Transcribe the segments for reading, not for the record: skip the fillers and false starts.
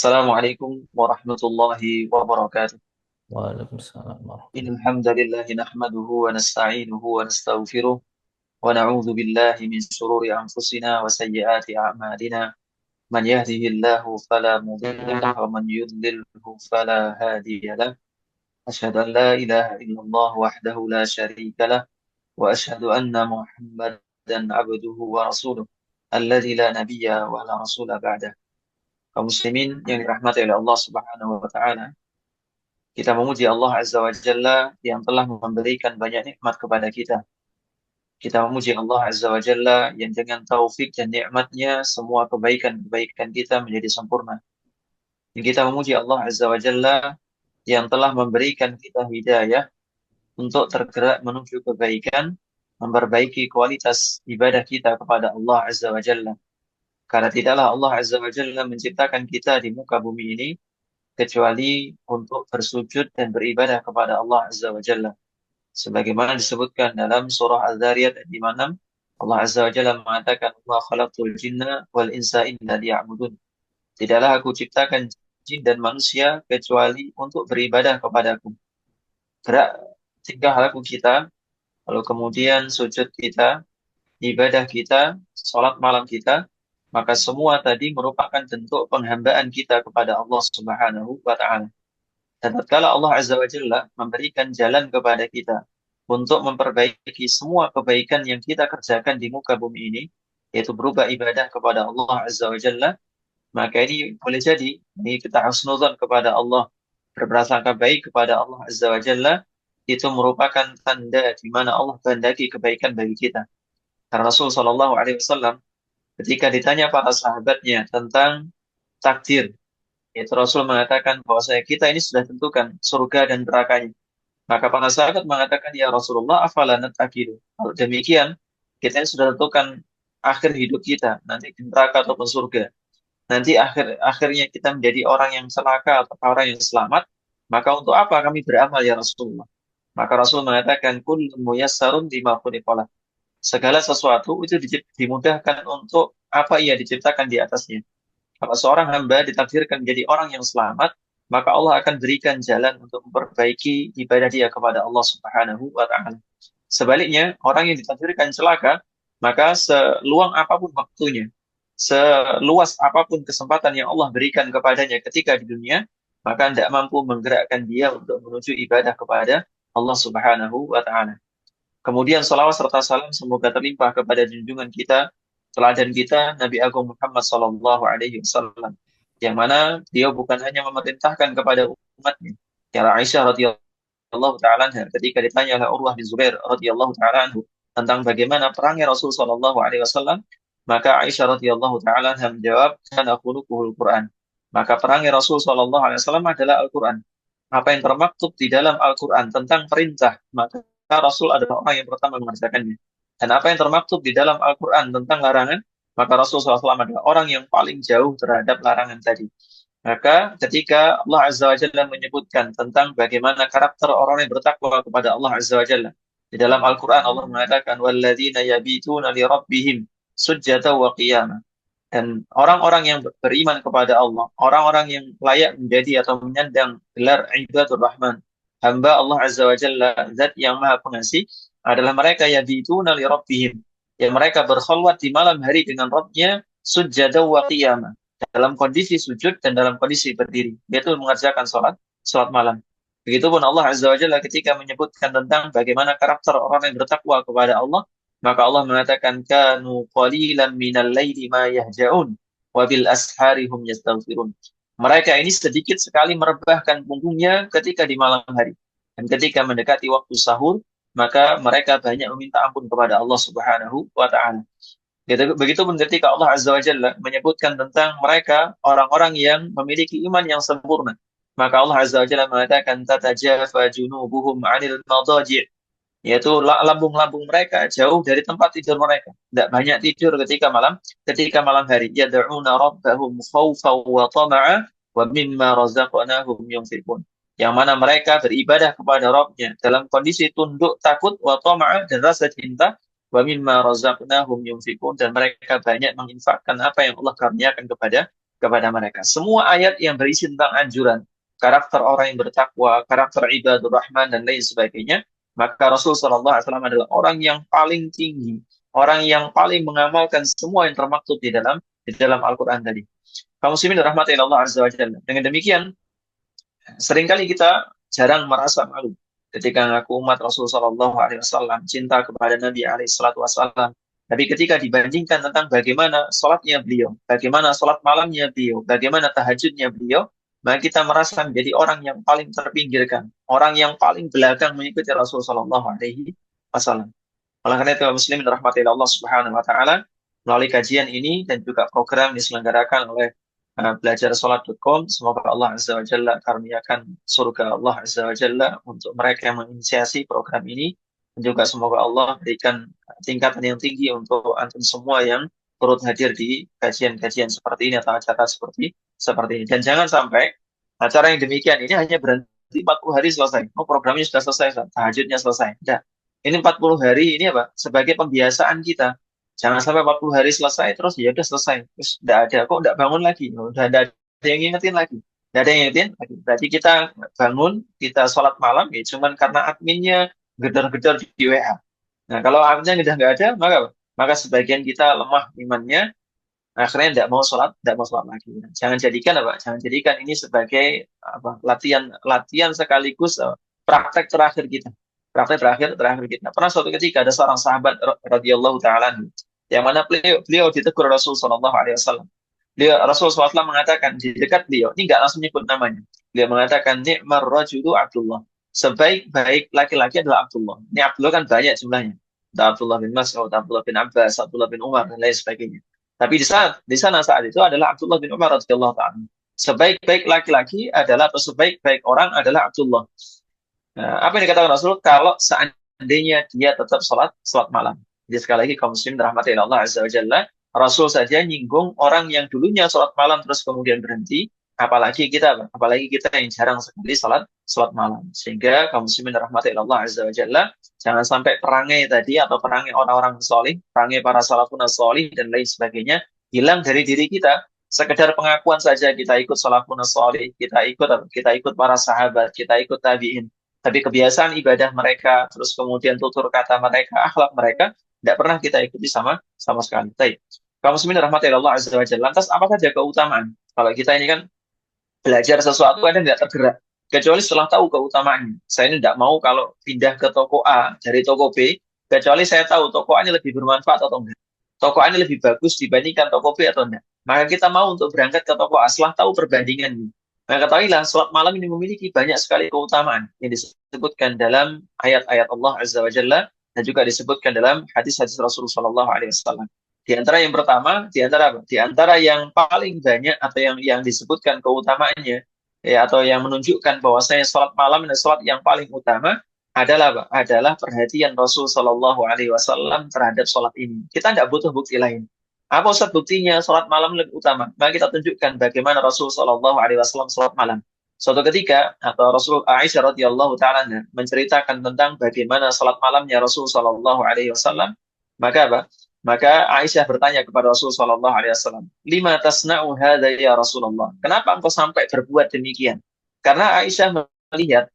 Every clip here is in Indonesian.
Assalamualaikum warahmatullahi wabarakatuh. Waalaikumsalam warahmatullahi. Innal hamdalillah nahmaduhu wa nasta'inuhu wa nastaghfiruh wa na'udzu billahi min shururi anfusina wa sayyiati a'malina. Man yahdihillahu fala mudilla lahu wa man yudlilhu fala hadiya lahu. Asyhadu an la ilaha illallah wahdahu la syarika lah wa asyhadu anna Muhammadan abduhu wa rasuluh alladzi la nabiyya wa la rasula ba'dah. Kaum muslimin yang dirahmati oleh Allah Subhanahu wa taala, kita memuji Allah Azza wa Jalla yang telah memberikan banyak nikmat kepada kita. Kita memuji Allah Azza wa Jalla yang dengan taufik dan nikmatnya semua kebaikan-kebaikan kita menjadi sempurna. Dan kita memuji Allah Azza wa Jalla yang telah memberikan kita hidayah untuk tergerak menuju kebaikan, memperbaiki kualitas ibadah kita kepada Allah Azza wa Jalla. Karena tidaklah Allah Azza wa Jalla menciptakan kita di muka bumi ini kecuali untuk bersujud dan beribadah kepada Allah Azza wa Jalla. Sebagaimana disebutkan dalam surah Al-Dzariyat ayat 56, Allah Azza wa Jalla mengatakan, "Ma khalaqtul jinna wal insa illa liya'budun." Tidaklah aku ciptakan jin dan manusia kecuali untuk beribadah kepadaku. Gerak tingkah laku kita, lalu kemudian sujud kita, ibadah kita, sholat malam kita, maka semua tadi merupakan bentuk penghambaan kita kepada Allah Subhanahu wa Ta'ala. Dan tatkala Allah Azza wa Jalla memberikan jalan kepada kita untuk memperbaiki semua kebaikan yang kita kerjakan di muka bumi ini, yaitu berubah ibadah kepada Allah Azza wa Jalla, maka ini boleh jadi ini kita husnuzan kepada Allah, berprasangka baik kepada Allah Azza wa Jalla, itu merupakan tanda di mana Allah kehendaki kebaikan bagi kita. Karena Rasul Shallallahu Alaihi Wasallam ketika ditanya para sahabatnya tentang takdir, yaitu Rasul mengatakan bahwa kita ini sudah tentukan surga dan nerakanya. Maka para sahabat mengatakan, ya Rasulullah, afala natakidu. Kalau demikian, kita ini sudah tentukan akhir hidup kita, nanti di neraka ataupun surga. Nanti akhirnya kita menjadi orang yang celaka atau orang yang selamat, maka untuk apa kami beramal ya Rasulullah? Maka Rasul mengatakan, kullu muyassarun lima khuliqalah. Segala sesuatu itu dimudahkan untuk apa ia diciptakan di atasnya. Kalau seorang hamba ditakdirkan menjadi orang yang selamat, maka Allah akan berikan jalan untuk memperbaiki ibadah dia kepada Allah Subhanahu wa Ta'ala. Sebaliknya, orang yang ditakdirkan celaka, maka seluang apapun waktunya, seluas apapun kesempatan yang Allah berikan kepadanya ketika di dunia, maka tidak mampu menggerakkan dia untuk menuju ibadah kepada Allah Subhanahu wa Ta'ala. Kemudian salawat serta salam semoga terlimpah kepada junjungan kita, teladan kita, Nabi Agung Muhammad Sallallahu Alaihi Wasallam, yang mana dia bukan hanya memerintahkan kepada umatnya. Ya Aisyah radhiyallahu taala anha ketika ditanya oleh Urwah bin Zubair radhiyallahu taala anhu tentang bagaimana perangnya Rasul Sallallahu Alaihi Wasallam, maka Aisyah radhiyallahu taala anha menjawab, "Kana khuluquhul Quran." Maka perangnya Rasul Sallallahu Alaihi Wasallam adalah Al-Quran. Apa yang termaktub di dalam Al-Quran tentang perintah, maka Rasul adalah orang yang pertama mengerjakannya. Dan apa yang termaktub di dalam Al-Quran tentang larangan, maka Rasul SAW adalah orang yang paling jauh terhadap larangan tadi. Maka ketika Allah Azza wa Jalla menyebutkan tentang bagaimana karakter orang yang bertakwa kepada Allah Azza wa Jalla, di dalam Al-Quran Allah mengatakan, وَالَّذِينَ يَبِيتُونَ لِرَبِّهِمْ سُجَّدًا وَقِيَامًا. Dan orang-orang yang beriman kepada Allah, orang-orang yang layak menjadi atau menyandang gelar ibadur Rahman, hamba Allah Azza wa Jalla, zat yang maha pengasih, adalah mereka yang yabituna li rabbihim, yang mereka berkhulwat di malam hari dengan Rabbnya, sujada wa qiyamah, dalam kondisi sujud dan dalam kondisi berdiri, yaitu mengerjakan salat malam. Begitupun Allah Azza wa Jalla ketika menyebutkan tentang bagaimana karakter orang yang bertakwa kepada Allah, maka Allah mengatakan kanu qalilan minal laili ma yahja'un wa bil ashari hum yastaghfirun. Mereka ini sedikit sekali merebahkan punggungnya ketika di malam hari. Dan ketika mendekati waktu sahur, maka mereka banyak meminta ampun kepada Allah Subhanahu wa taala. Begitupun ketika Allah Azza wa Jalla menyebutkan tentang mereka orang-orang yang memiliki iman yang sempurna. Maka Allah Azza wa Jalla mengatakan tatajafa junubuhum 'anil madaji', yaitu lambung-lambung mereka jauh dari tempat tidur mereka. Tidak banyak tidur ketika malam hari. Yad'una rabbahum khawfan wa tama'a wa mimma razaqnahum yunfiqun. Yang mana mereka beribadah kepada Rabbnya dalam kondisi tunduk, takut, wa tama'a, dan rasa cinta, wa mimma razaqnahum yunfiqun, dan mereka banyak menginfakkan apa yang Allah karuniakan kepada mereka. Semua ayat yang berisi tentang anjuran, karakter orang yang bertakwa, karakter ibadur rahman, dan lain sebagainya, maka Rasul Shallallahu Alaihi Wasallam adalah orang yang paling tinggi, orang yang paling mengamalkan semua yang termaktub di dalam Al-Quran tadi. Kaum muslimin dirahmati Allah Azza wa Jalla. Dengan demikian, seringkali kita jarang merasa malu ketika ngaku umat Rasul Shallallahu Alaihi Wasallam, cinta kepada Nabi Alaihi Wasallam. Tapi ketika dibandingkan tentang bagaimana sholatnya beliau, bagaimana sholat malamnya beliau, bagaimana tahajudnya beliau, maka kita merasa menjadi orang yang paling terpinggirkan, orang yang paling belakang mengikuti Rasul Shallallahu Alaihi Wasallam. Oleh karena itu, muslimin rahmati Allah Subhanahu Wa Taala, melalui kajian ini dan juga program diselenggarakan oleh belajarsalat.com. Semoga Allah Azza wa Jalla karuniakan surga Allah Azza wa Jalla untuk mereka yang menginisiasi program ini. Dan juga semoga Allah berikan tingkatan yang tinggi untuk antum semua yang turut hadir di kajian-kajian seperti ini atau acara seperti ini. Dan jangan sampai acara yang demikian ini hanya berhenti 40 hari selesai. Oh, programnya sudah selesai, tahajudnya selesai. Tidak. Ini 40 hari ini apa? Sebagai pembiasaan kita. Jangan sampai 40 hari selesai, terus ya udah selesai. Terus udah ada, kok udah bangun lagi? Udah ada yang ngingetin lagi. Udah ada yang ngingetin lagi. Berarti kita bangun, kita sholat malam, ya cuman karena adminnya gedor-gedor di WA. Nah, kalau adminnya udah nggak ada, maka sebagian kita lemah imannya, akhirnya tidak mau sholat lagi. Nah, jangan jadikan apa? Jangan jadikan ini sebagai apa? Latihan sekaligus praktek terakhir kita. Praktek terakhir kita. Pernah suatu ketika ada seorang sahabat radhiyallahu taala anhu, yang mana beliau ditegur Rasul Shallallahu Alaihi Wasallam. Rasul SAW mengatakan di dekat beliau, ini nggak langsung nyebut namanya. Beliau mengatakan ni'mar rajulu Abdullah. Sebaik-baik laki-laki adalah Abdullah. Ini Abdullah kan banyak jumlahnya. Ada Abdullah bin Mas'ud, Abdullah bin Abbas, Abdullah bin Umar, dan lain sebagainya. Tapi di sana saat itu adalah Abdullah bin Umar radhiyallahu ta'ala. Sebaik-baik laki-laki adalah, atau sebaik-baik orang adalah Abdullah. Nah, apa yang dikatakan Rasul? Kalau seandainya dia tetap sholat malam. Jadi sekali lagi kaum muslim dirahmati Allah Azza wa Jalla, Rasul saja nyinggung orang yang dulunya sholat malam terus kemudian berhenti, apalagi kita yang jarang sekali sholat malam. Sehingga kaum muslimin dirahmati Allah Azza wa Jalla, jangan sampai perangai tadi atau perangai orang-orang solih, perangai para salafun solih dan lain sebagainya hilang dari diri kita. Sekedar pengakuan saja kita ikut salafun solih, kita ikut para sahabat, kita ikut tabi'in. Tapi kebiasaan ibadah mereka, terus kemudian tutur kata mereka, akhlak mereka, tidak pernah kita ikuti sama sekali. Baik. Kaum muslimin rahmati Allah Azza wa Jalla. Lantas apa saja keutamaan? Kalau kita ini kan belajar sesuatu kadang tidak tergerak. Kecuali setelah tahu keutamaannya. Saya ini tidak mau kalau pindah ke toko A dari toko B, kecuali saya tahu toko A ini lebih bermanfaat atau enggak. Toko A ini lebih bagus dibandingkan toko B atau enggak. Maka kita mau untuk berangkat ke toko A setelah tahu perbandingannya. Maka ketahuilah, sholat malam ini memiliki banyak sekali keutamaan yang disebutkan dalam ayat-ayat Allah Azza wa Jalla dan juga disebutkan dalam hadis-hadis Rasulullah Shallallahu Alaihi Wasallam. Di antara yang pertama, di antara yang paling banyak atau yang disebutkan keutamaannya, ya, atau yang menunjukkan bahwasanya sholat malam adalah sholat yang paling utama adalah perhatian Rasul Shallallahu Alaihi Wasallam terhadap sholat ini. Kita tidak butuh bukti lain. Apa Ustaz buktinya sholat malam lebih utama? Maka kita tunjukkan bagaimana Rasul Shallallahu Alaihi Wasallam sholat malam. Suatu ketika, atau Rasul Aisyah radhiyallahu taala menceritakan tentang bagaimana sholat malamnya Rasul Shallallahu Alaihi Wasallam. Maka Aisyah bertanya kepada Rasul Shallallahu Alaihi Wasallam, lima tasna'u hadza ya Rasulullah? Kenapa engkau sampai berbuat demikian? Karena Aisyah melihat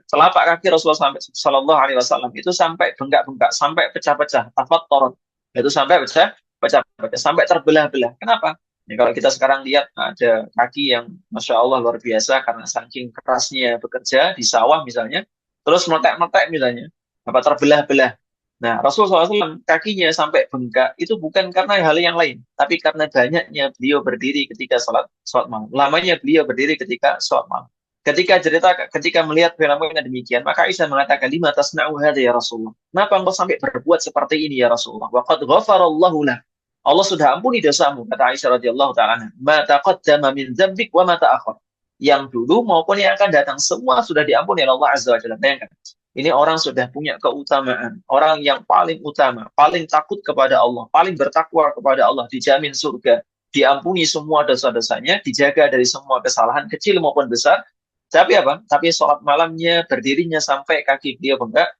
telapak kaki Rasulullah Shallallahu Alaihi Wasallam itu sampai bengkak-bengkak, sampai pecah-pecah, tafattoron. Itu sampai pecah-pecah, sampai terbelah-belah. Kenapa? Ya, kalau kita sekarang lihat ada kaki yang Masya Allah luar biasa karena saking kerasnya bekerja di sawah misalnya, terus meletek-meletek misalnya, terbelah-belah. Nah, Rasulullah SAW kakinya sampai bengkak itu bukan karena hal yang lain, tapi karena banyaknya beliau berdiri ketika sholat malam. Lamanya beliau berdiri ketika sholat malam. Ketika melihat fenomena demikian, maka Aisyah mengatakan, lima tasna'u hadza ya Rasulullah. Kenapa engkau sampai berbuat seperti ini ya Rasulullah? Wa qad ghafarallahu lah. Allah sudah ampuni dosamu, kata Aisyah radhiyallahu ta'ala. Ma taqaddama min dzambik wa ma ta'akhkhar. Yang dulu maupun yang akan datang semua sudah diampuni oleh Allah Azza wa Jalla. Bayangkan. Ini orang sudah punya keutamaan, orang yang paling utama, paling takut kepada Allah, paling bertakwa kepada Allah, dijamin surga, diampuni semua dosa-dosanya, dijaga dari semua kesalahan kecil maupun besar. Tapi sholat malamnya, berdirinya sampai kaki beliau bengkak.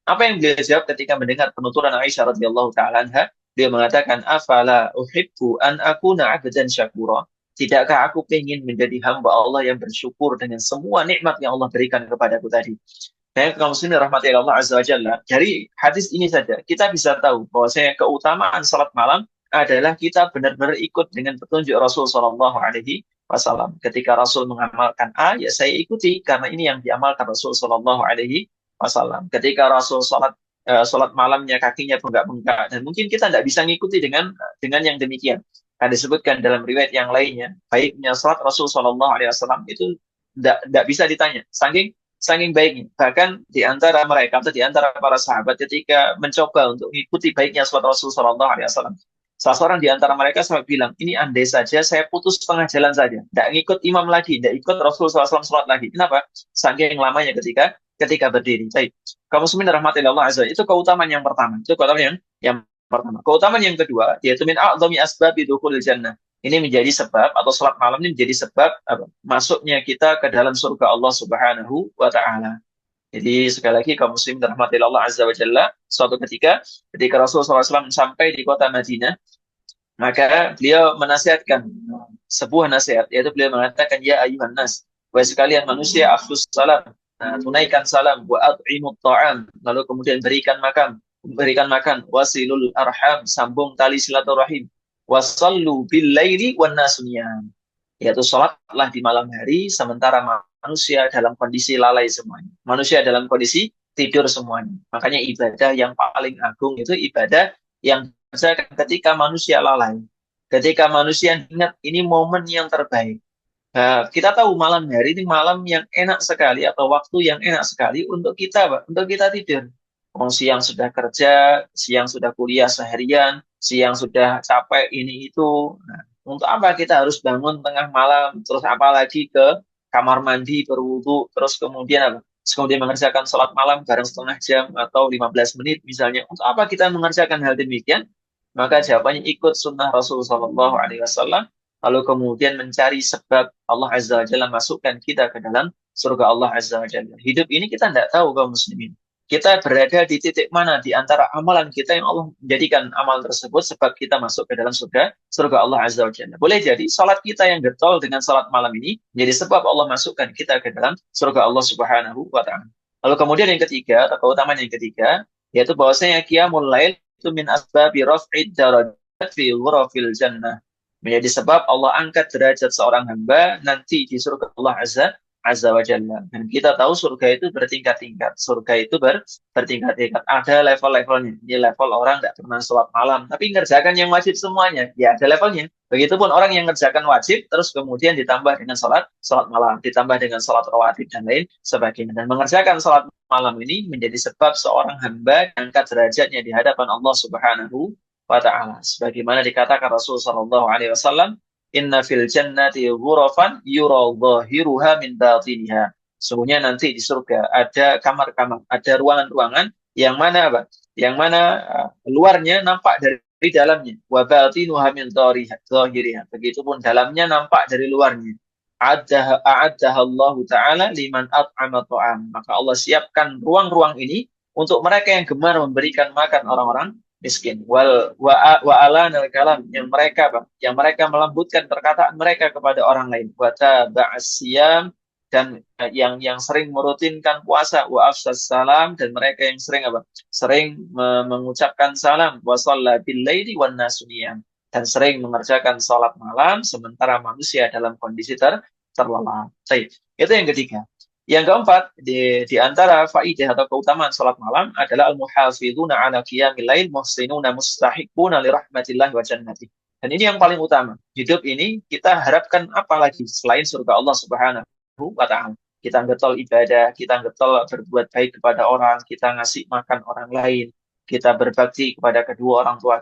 Apa yang beliau jawab ketika mendengar penuturan Aisyah radhiyallahu ta'ala anha? Dia mengatakan, afala uhibbu an akuna abdan syakura. Tidakkah aku ingin menjadi hamba Allah yang bersyukur dengan semua nikmat yang Allah berikan kepadaku tadi? Dan kaum muslimin rahmati Allah azza wa jalla. Dari hadis ini saja kita bisa tahu bahwasanya keutamaan salat malam adalah kita benar-benar ikut dengan petunjuk Rasul Shallallahu Alaihi Wasallam. Ketika Rasul mengamalkan A, ya saya ikuti karena ini yang diamalkan Rasul Shallallahu Alaihi Wasallam. Ketika Rasul salat malamnya kakinya bengkak-bengkak dan mungkin kita tidak bisa ngikuti dengan yang demikian. Ada disebutkan dalam riwayat yang lainnya, baiknya salat Rasul Shallallahu Alaihi Wasallam itu tidak bisa ditanya. Saking baiknya. Bahkan di antara mereka atau di antara para sahabat ketika mencoba untuk mengikuti baiknya salat Rasul Shallallahu Alaihi Wasallam, salah seorang di antara mereka sampai bilang, ini andai saja saya putus setengah jalan saja, tidak ngikut imam lagi, tidak ikut Rasul SAW sholat lagi. Kenapa? Saking lamanya ketika berdiri. Baik. Kaum muslimin rahmatillahi azza, itu keutamaan yang pertama. Itu keutamaan yang pertama. Keutamaan yang kedua, yaitu min a'dhami asbabi dukhulil jannah. Ini menjadi sebab atau salat malam ini menjadi sebab masuknya kita ke dalam surga Allah Subhanahu wa taala. Jadi sekali lagi kaum muslimin rahmatillahi Allah azza wa jalla, suatu ketika Rasulullah SAW sampai di kota Madinah, maka beliau menasihatkan sebuah nasihat, yaitu beliau mengatakan, ya ayuhan nas, wahai sekalian manusia, afsus salam, tunaikan salam, wa at'imut ta'am, lalu kemudian berikan makan, wasilul arham, sambung tali silaturahim, wasallu bil laili wan nasuniyam, yaitu sholatlah di malam hari sementara manusia dalam kondisi lalai semuanya. Manusia dalam kondisi tidur semuanya. Makanya ibadah yang paling agung itu ibadah yang dikerjakan ketika manusia lalai. Ketika manusia ingat ini momen yang terbaik. Nah, kita tahu malam hari ini malam yang enak sekali atau waktu yang enak sekali untuk kita, Pak, untuk kita tidur. Siang sudah kerja, siang sudah kuliah seharian, siang sudah capek ini itu. Nah, untuk apa kita harus bangun tengah malam, terus apalagi ke kamar mandi, berwudu, terus kemudian apa? Terus kemudian mengerjakan sholat malam bareng setengah jam atau 15 menit misalnya. Untuk apa kita mengerjakan hal demikian? Maka jawabannya ikut sunnah Rasulullah SAW, lalu kemudian mencari sebab Allah Azza wa Jalla masukkan kita ke dalam surga Allah Azza wa Jalla. Hidup ini kita tidak tahu kaum muslimin. Kita berada di titik mana di antara amalan kita yang Allah menjadikan amal tersebut sebab kita masuk ke dalam surga Allah Azza wa Jalla. Boleh jadi salat kita yang getol dengan salat malam ini menjadi sebab Allah masukkan kita ke dalam surga Allah Subhanahu wa taala. Lalu kemudian yang ketiga, atau keutamaan yang ketiga, yaitu bahwasanya qiyamul lail itu min asbabi raf'id darajat fi ghurafil jannah. Menjadi sebab Allah angkat derajat seorang hamba nanti di surga Allah Azza wa Jalla. Dan kita tahu surga itu bertingkat-tingkat. Surga itu bertingkat-tingkat. Ada level-levelnya. Ini level orang tidak pernah sholat malam, tapi mengerjakan yang wajib semuanya. Ya, ada levelnya. Begitupun orang yang mengerjakan wajib, terus kemudian ditambah dengan sholat malam, ditambah dengan sholat rawatib dan lain sebagainya. Dan mengerjakan sholat malam ini menjadi sebab seorang hamba angkat derajatnya di hadapan Allah Subhanahu wa ta'ala. Sebagaimana dikatakan Rasul sallallahu alaihi wasallam, inna fil jannati ghurafan yura dhahiruha min batiniha. Sungguhnya nanti di surga ada kamar-kamar, ada ruangan-ruangan yang mana apa? Yang mana luarnya nampak dari dalamnya. Wa batinuha min dhahiriha. Begitupun dalamnya nampak dari luarnya. A'addaha Allah Ta'ala liman at'ama ta'am. Maka Allah siapkan ruang-ruang ini untuk mereka yang gemar memberikan makan orang-orang miskin. Wa alanal kalam, yang mereka melembutkan perkataan mereka kepada orang lain. Wa taba'as siyam, dan yang sering merutinkan puasa. Wa afsas salam, dan mereka yang sering mengucapkan salam. Wa shalla bil laili wan nasu niyam, dan sering mengerjakan salat malam sementara manusia dalam kondisi terlelap. Itu yang ketiga. Yang keempat, di antara faidah atau keutamaan salat malam adalah al-muhafizuna ala qiyamil lail muhsinuna mustahiquna li rahmatillah wa jannati. Dan ini yang paling utama. Hidup ini kita harapkan apa lagi selain surga Allah Subhanahu wa taala. Kita getol ibadah, kita getol berbuat baik kepada orang, kita ngasih makan orang lain, kita berbakti kepada kedua orang tua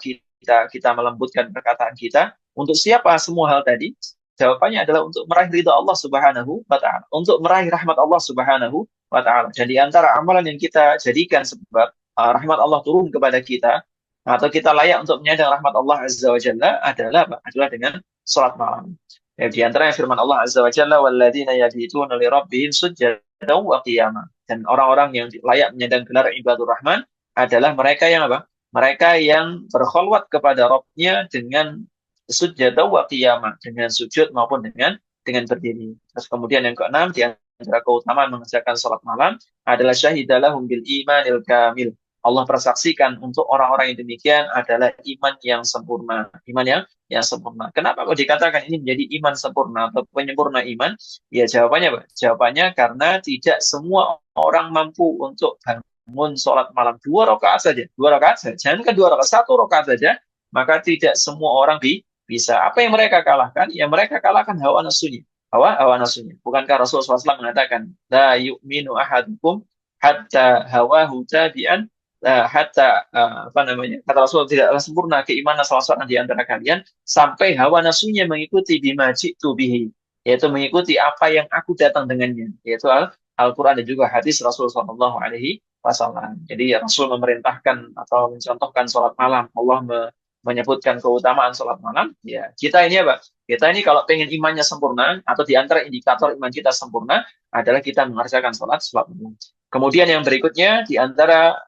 kita melembutkan perkataan kita. Untuk siapa semua hal tadi? Jawabannya adalah untuk meraih ridha Allah Subhanahu wa taala, untuk meraih rahmat Allah Subhanahu wa taala. Dan di antara amalan yang kita jadikan sebab rahmat Allah turun kepada kita atau kita layak untuk menyandang rahmat Allah Azza wa Jalla adalah dengan salat malam. Ya, di antaranya firman Allah Azza wa Jalla, walladzina yabituna li rabbihim sujjadan wa qiyama. Dan orang-orang yang layak menyandang gelar ibadur rahman adalah mereka yang Mereka yang berkhulwat kepada Rabb-nya dengan sujud wa qiyamah, dengan sujud maupun dengan berdiri. Terus kemudian yang keenam, di antara keutamaan mengerjakan salat malam adalah syahidalahum bil imanil kamil. Allah persaksikan untuk orang-orang yang demikian adalah iman yang sempurna. Iman yang sempurna. Kenapa kok dikatakan ini menjadi iman sempurna atau penyempurna iman? Ya jawabannya, Pak. Jawabannya karena tidak semua orang mampu untuk bangun sholat malam 2 rakaat saja. 2 rakaat saja. Jangan kan 2 rakaat, 1 rakaat saja. Maka tidak semua orang bisa. Apa yang mereka kalahkan? Ya mereka kalahkan hawa nafsunya. Hawa nafsunya. Bukankah Rasulullah SAW mengatakan, la yu'minu ahadukum hatta hawahu tabi'an hatta apa namanya, kata Rasul, tidaklah sempurna keimanan salah seorang di antara kalian sampai hawa nafsunya mengikuti bima ji'tu bihi, yaitu mengikuti apa yang aku datang dengannya, yaitu Al-Quran dan juga hadis Rasul Shallallahu Alaihi Wasallam. Jadi Rasul memerintahkan atau mencontohkan sholat malam. Allah menyebutkan keutamaan sholat malam. Ya kita ini apa? Kita ini kalau pengen imannya sempurna atau di antara indikator iman kita sempurna adalah kita mengerjakan sholat malam. Kemudian yang berikutnya di antara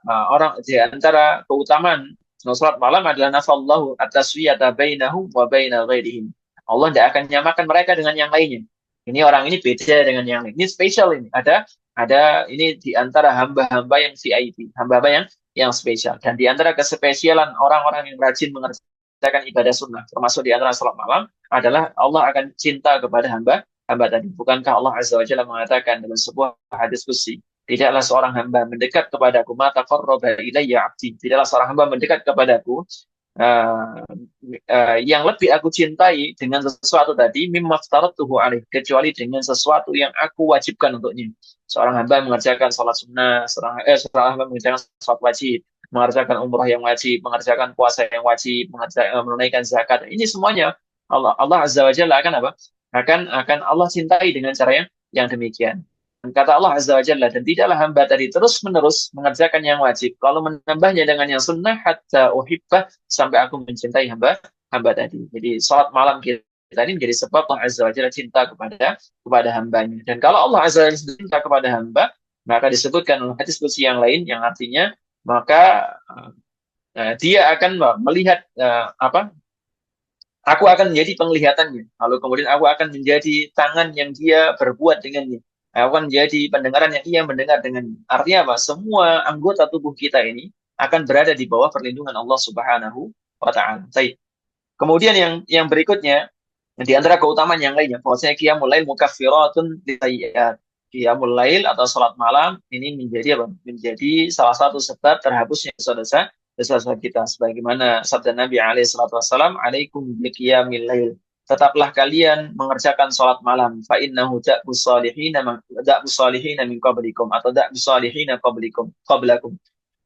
keutamaan salat malam adalah nafallahu at-taswiyata bainahum wa baina ghairihim. Allah tidak akan nyamakan mereka dengan yang lainnya. Ini orang ini beda dengan yang lain. Ini spesial ini. Ada ini di antara hamba-hamba yang VIP, hamba-hamba yang spesial. Dan di antara kespesialan orang-orang yang rajin mengerjakan ibadah sunnah, termasuk di antara salat malam, adalah Allah akan cinta kepada hamba tadi. Bukankah Allah Azza wa Jalla mengatakan dalam sebuah hadis qudsi, tidaklah seorang hamba mendekat kepadaku, ma taqarraba ilayya 'abdi. Tidaklah seorang hamba mendekat kepadaku uh, yang lebih aku cintai dengan sesuatu tadi mimma aftaratuhu alaih, kecuali dengan sesuatu yang aku wajibkan untuknya. Seorang hamba mengerjakan sholat sunnah, seorang hamba mengerjakan sholat wajib, mengerjakan umrah yang wajib, mengerjakan puasa yang wajib, menunaikan zakat. Ini semuanya Allah Azza wa Jalla akan apa? Akan Allah cintai dengan cara yang demikian. Dan kata Allah Azza wa Jalla, dan tidaklah hamba tadi terus-menerus mengerjakan yang wajib, lalu menambahnya dengan yang sunnah, hatta uhibbah, sampai aku mencintai hamba tadi. Jadi salat malam kita ini menjadi sebab Allah Azza wa Jalla cinta kepada hambanya. Dan kalau Allah Azza wa Jalla cinta kepada hamba, maka disebutkan dalam hadis qudsi yang lain, yang artinya maka dia akan melihat aku akan menjadi penglihatannya. Lalu kemudian aku akan menjadi tangan yang dia berbuat dengannya. Aku akan menjadi pendengaran yang ia mendengar dengannya. Artinya apa? Semua anggota tubuh kita ini akan berada di bawah perlindungan Allah Subhanahu wa Ta'ala. Kemudian yang berikutnya, di antara keutamaan yang lainnya, bahwasanya qiyamul lail mukaffiratun lisayyi'at. Qiyamul lail atau salat malam ini menjadi apa? Menjadi salah satu sebab terhapusnya dosa-dosa kita. Sebagaimana sabda Nabi alaihi salatu wasallam, "Alaikum biqiyamil lail." Tetaplah kalian mengerjakan salat malam. Fa innahu da'bus salihina min qablikum atau da'bus salihina qablakum.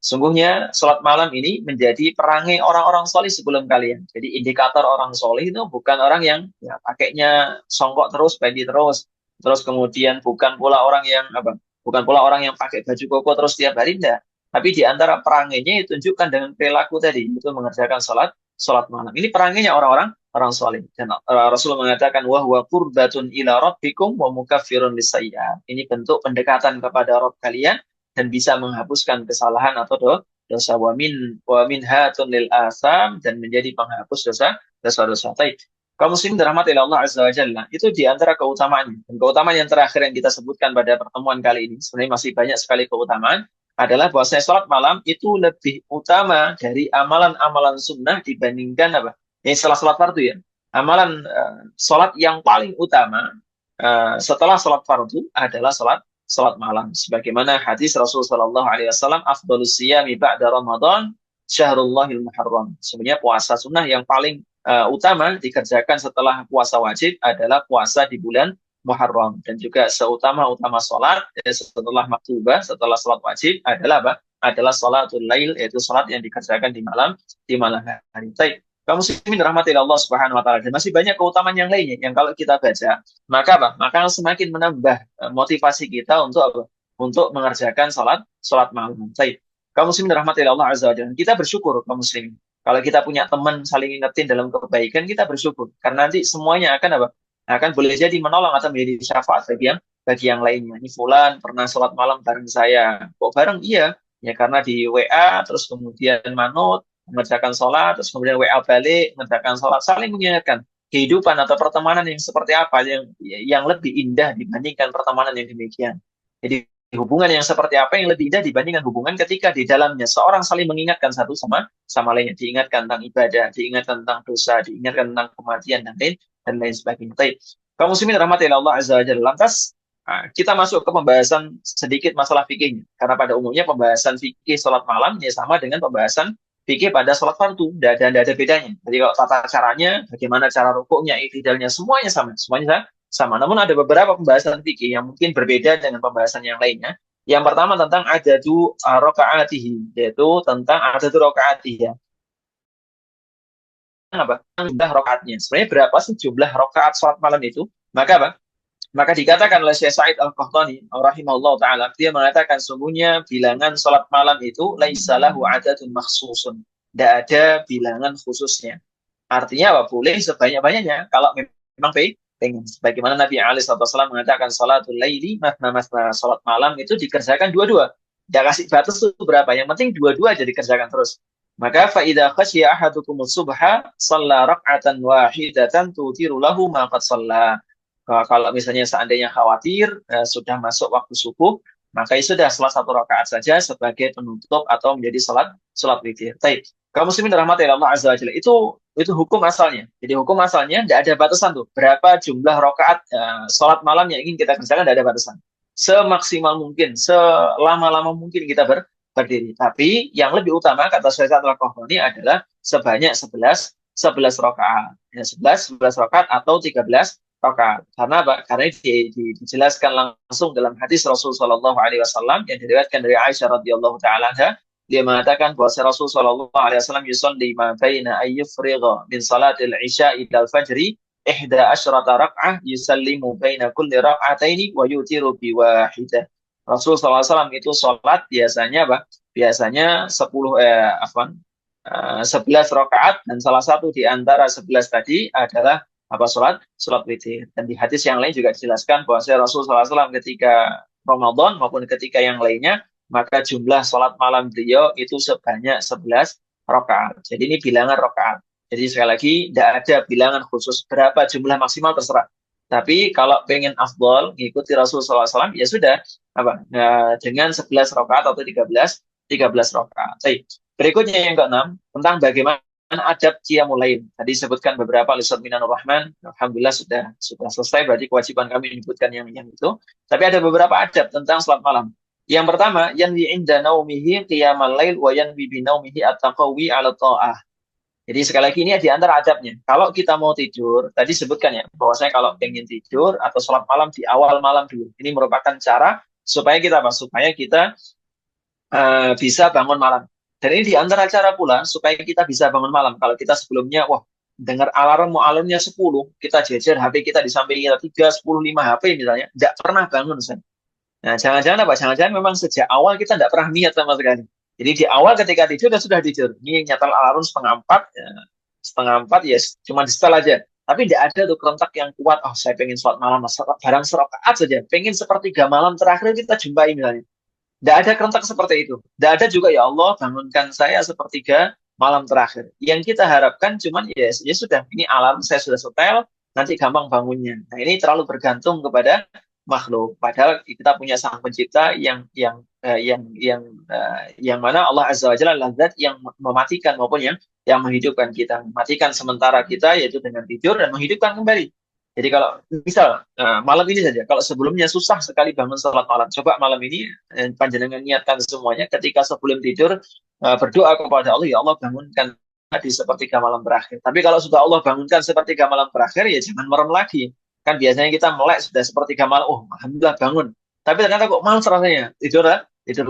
Sungguhnya sholat malam ini menjadi perangai orang-orang soleh sebelum kalian. Jadi indikator orang soleh itu bukan orang yang ya, pakainya songkok terus, pedi terus, kemudian bukan pula orang yang apa? Bukan pula orang yang pakai baju koko terus tiap hari, enggak. Tapi di antara perangainya ditunjukkan dengan perilaku tadi, itu mengerjakan sholat malam. Ini perangainya orang soleh. Dan Rasulullah mengatakan, wahwa qurbatun ila rabbikum wa mukaffirun lisayyi'at. Ini bentuk pendekatan kepada Rabb kalian dan bisa menghapuskan kesalahan atau dosa wa min hatun lil asam, dan menjadi penghapus dosa-dosa. Baik. Kaum muslim dirahmati Allah Azza wa Jalla, itu di antara keutamaannya. Dan keutamaan yang terakhir yang kita sebutkan pada pertemuan kali ini, sebenarnya masih banyak sekali keutamaan, adalah bahwa sholat malam itu lebih utama dari amalan-amalan sunnah dibandingkan apa? Yang setelah sholat fardu ya. Amalan sholat yang paling utama setelah sholat fardu adalah sholat malam. Sebagaimana hadis Rasulullah Shallallahu Alaihi Wasallam, afdalus siyami ba'da Ramadan syahrullahil muharram. Sebenarnya puasa sunnah yang paling utama dikerjakan setelah puasa wajib adalah puasa di bulan Muharram. Dan juga seutama-utama sholat setelah maktubah, setelah sholat wajib adalah apa? Adalah sholatul lail, yaitu sholat yang dikerjakan di malam hari. Baik. Kaum muslimin rahmati Allah Subhanahu wa taala. Dan masih banyak keutamaan yang lainnya yang kalau kita baca, maka apa? Maka semakin menambah motivasi kita untuk apa? Untuk mengerjakan salat malam. Baik. Kaum muslimin rahmati Allah Azza wa Jalla. Kita bersyukur kaum muslimin. Kalau kita punya teman saling ingetin dalam kebaikan, kita bersyukur. Karena nanti semuanya akan apa? Akan boleh jadi menolong atau menjadi syafaat bagi yang lainnya. Ini fulan pernah salat malam bareng saya. Kok bareng? Iya. Ya karena di WA terus kemudian manut mengerjakan sholat, terus kemudian WA balik mengerjakan sholat, saling mengingatkan kehidupan atau pertemanan yang seperti apa yang lebih indah dibandingkan pertemanan yang demikian. Jadi hubungan yang seperti apa yang lebih indah dibandingkan hubungan ketika di dalamnya seorang saling mengingatkan satu sama sama lainnya, diingatkan tentang ibadah, diingatkan tentang dosa, diingatkan tentang kematian dan lain sebagainya. Baik. Kaum muslimin rahmati Allah azza wa jalla. Lantas kita masuk ke pembahasan sedikit masalah fikihnya. Karena pada umumnya pembahasan fikih sholat malam ya sama dengan pembahasan fikih pada sholat fardu. Tidak ada bedanya. Jadi kalau tata caranya, bagaimana cara rukuknya, iktidalnya, semuanya sama. Semuanya sama. Namun ada beberapa pembahasan fikih yang mungkin berbeda dengan pembahasan yang lainnya. Yang pertama tentang adadu rakaatihi, yaitu tentang adadu rakaatihi. Apa? Jumlah rakaatnya. Sebenarnya berapa sih jumlah rakaat sholat malam itu? Maka apa? Maka dikatakan oleh Syekh Sa'id Al-Qahtani rahimahullah taala, dia mengatakan sungguhnya bilangan salat malam itu laisa lahu adadun makhsusun. Tidak ada bilangan khususnya. Artinya apa? Boleh sebanyak-banyaknya kalau memang pengen. Bagaimana Nabi alaihi wasallam mengatakan salatul laili masna masna, salat malam itu dikerjakan dua-dua. Tidak kasih batas itu berapa. Yang penting dua-dua aja dikerjakan terus. Maka fa idza khasyiya ahadukumus subha shalla rak'atan wahidatan tutiru lahu ma qad shalla. Kalau misalnya seandainya khawatir sudah masuk waktu subuh, maka itu sudah salah satu rakaat saja sebagai penutup atau menjadi salat witir. Baik. Kaum muslimin rahmati Allah azza wa jalla. Itu hukum asalnya. Jadi hukum asalnya tidak ada batasan tuh. Berapa jumlah rakaat salat malam yang ingin kita kerjakan tidak ada batasan. Semaksimal mungkin, selama-lama mungkin kita berdiri. Tapi yang lebih utama kata Syekh Al-Qahtani adalah sebanyak 11 rakaat. Ya, 11 rakaat atau 13 rakaat. Karena apa? Karena dijelaskan langsung dalam hadis Rasul Shallallahu Alaihi Wasallam yang diriwayatkan dari Aisyah radhiyallahu taala anha. Dia mengatakan bahwa Rasul Shallallahu Alaihi Wasallam yusalli ma baina ayyufrigha min salatil isya ila al-fajri ihda asyrata rak'ah yusallimu baina kulli rak'ataini wa yutiru bi wahidah. Rasul SAW itu sholat biasanya apa? Biasanya 11 rakaat dan salah satu di antara 11 tadi adalah apa sholat witir. Dan di hadis yang lain juga dijelaskan bahwa Rasulullah SAW ketika Ramadan maupun ketika yang lainnya maka jumlah sholat malam beliau itu sebanyak 11 rakaat. Jadi ini bilangan rakaat. Jadi sekali lagi tidak ada bilangan khusus berapa jumlah maksimal terserah. Tapi kalau pengen afdol ngikuti Rasulullah SAW ya sudah apa? Nah, dengan 11 rakaat atau 13 rakaat. Baik. Berikutnya yang keenam tentang bagaimana adab qiyamul lail. Tadi disebutkan beberapa Ustaz Minanur Rahman. Alhamdulillah sudah selesai, berarti kewajiban kami menyebutkan yang itu. Tapi ada beberapa adab tentang salat malam. Yang pertama, yanwi inda naumihi qiyamal lail wa yanwi bi naumihi at-taqawi 'ala ta'ah. Jadi sekali lagi ini di antara adabnya. Kalau kita mau tidur, tadi sebutkan ya, bahwasanya kalau pengen tidur atau sholat malam di awal malam dulu. Ini merupakan cara supaya kita apa? Supaya kita bisa bangun malam. Dan ini di antara cara pula supaya kita bisa bangun malam. Kalau kita sebelumnya, wah, dengar alarmnya 10, kita jejer HP kita di samping kita 3, 10, 5 HP misalnya, tidak pernah bangun. Nah, jangan-jangan apa? Jangan-jangan memang sejak awal kita tidak pernah niat sama sekali. Jadi di awal ketika tidur sudah tidur. Ini nyetel alarm setengah empat ya cuma di setel aja. Tapi tidak ada tuh kerentak yang kuat. Oh, saya pengen sholat malam, barang serakaat saja. Pengen sepertiga malam terakhir kita jumpai misalnya. Tidak ada kerentak seperti itu. Tidak ada juga ya Allah bangunkan saya sepertiga malam terakhir. Yang kita harapkan cuman ya sudah ini alarm saya sudah setel, nanti gampang bangunnya. Nah ini terlalu bergantung kepada makhluk. Padahal kita punya sang pencipta yang mana Allah Azza wa Jalla adalah zat yang mematikan maupun yang menghidupkan kita. Mematikan sementara kita yaitu dengan tidur dan menghidupkan kembali. Jadi kalau misal malam ini saja, kalau sebelumnya susah sekali bangun salat malam, coba malam ini panjenengan niatkan semuanya ketika sebelum tidur berdoa kepada Allah, ya Allah bangunkan di sepertiga malam terakhir. Tapi kalau sudah Allah bangunkan sepertiga malam terakhir, ya jangan merem lagi. Kan biasanya kita melek sudah sepertiga malam, oh alhamdulillah bangun. Tapi ternyata kok malas rasanya, tidur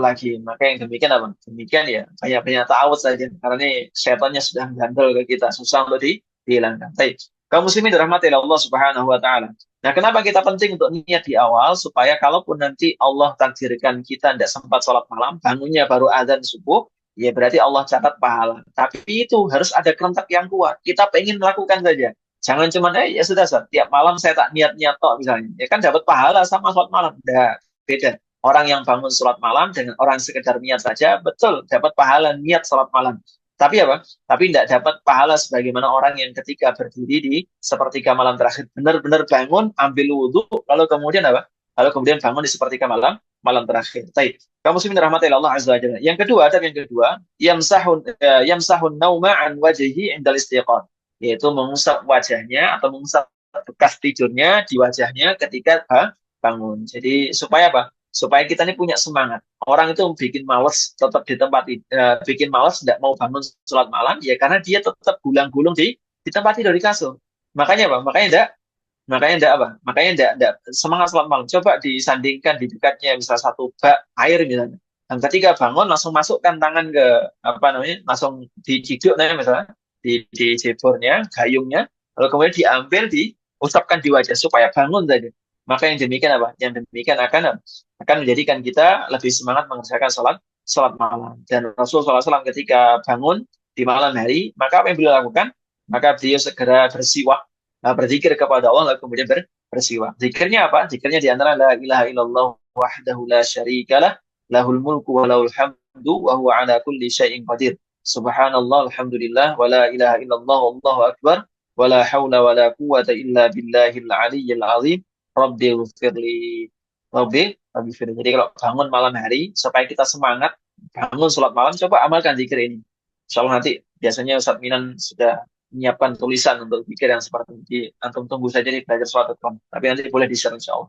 lagi. Maka yang demikian apa? Demikian ya banyak-banyak ta'awud saja. Karena ini setannya sudah gandel ke kita, susah untuk dihilangkan. Baik. Kaum muslimin dirahmati Allah Subhanahu wa taala. Nah, kenapa kita penting untuk niat di awal supaya kalaupun nanti Allah takdirkan kita tidak sempat sholat malam, bangunnya baru azan subuh, ya berarti Allah catat pahala. Tapi itu harus ada kerentak yang kuat. Kita pengen melakukan saja. Jangan cuma ya sudah tiap malam saya tak niat-niat tok misalnya. Ya kan dapat pahala sama sholat malam. Beda. Orang yang bangun sholat malam dengan orang sekedar niat saja, betul dapat pahala niat sholat malam. Tapi apa? Tapi tidak dapat pahala sebagaimana orang yang ketika berdiri di sepertiga malam terakhir benar-benar bangun, ambil wudhu, lalu kemudian apa? Lalu kemudian bangun di sepertiga malam malam terakhir. Baik. Kaum muslimin rahmati Allah azza wajalla. Yang kedua, adab yang kedua, yamsahun nauma an wajhihi indal istiqamah, yaitu mengusap wajahnya atau mengusap bekas tidurnya di wajahnya ketika bangun. Jadi supaya apa? Supaya kita ini punya semangat. Orang itu bikin males tetap di tempat bikin males tidak mau bangun sholat malam ya karena dia tetap gulang-gulung di tempat tidur di kasur. Makanya apa? Makanya enggak apa? Makanya enggak semangat sholat malam. Coba disandingkan di dekatnya misal satu bak air misalnya. Dan ketika bangun langsung masukkan tangan ke apa namanya? Langsung diciduk namanya misalnya di jebornya, gayungnya, lalu kemudian diambil diusapkan di wajah supaya bangun tadi. Maka yang demikian apa? Yang demikian akan menjadikan kita lebih semangat mengerjakan sholat malam. Dan Rasulullah SAW ketika bangun di malam hari, maka apa yang beliau lakukan? Maka beliau segera bersiwak, berzikir kepada Allah, lalu kemudian bersiwak. Zikirnya apa? Zikirnya di antara la ilaha illallah wahdahu la syarikalah, lahul mulku wa lahul hamdu wa huwa ala kulli syai'in qadir. Subhanallah, alhamdulillah, wa la ilaha illallah, wallahu akbar, wa la hawla wa la quwwata illa billahil aliyyil azim. Rabbi firli. Rabbi firli. Jadi kalau bangun malam hari, supaya kita semangat, bangun sholat malam, coba amalkan zikir ini. Insya Allah nanti, biasanya Ustadz Minan sudah menyiapkan tulisan untuk zikir yang seperti ini. Antum tunggu saja di belajar sholat.com. Tapi nanti boleh di-share insya Allah.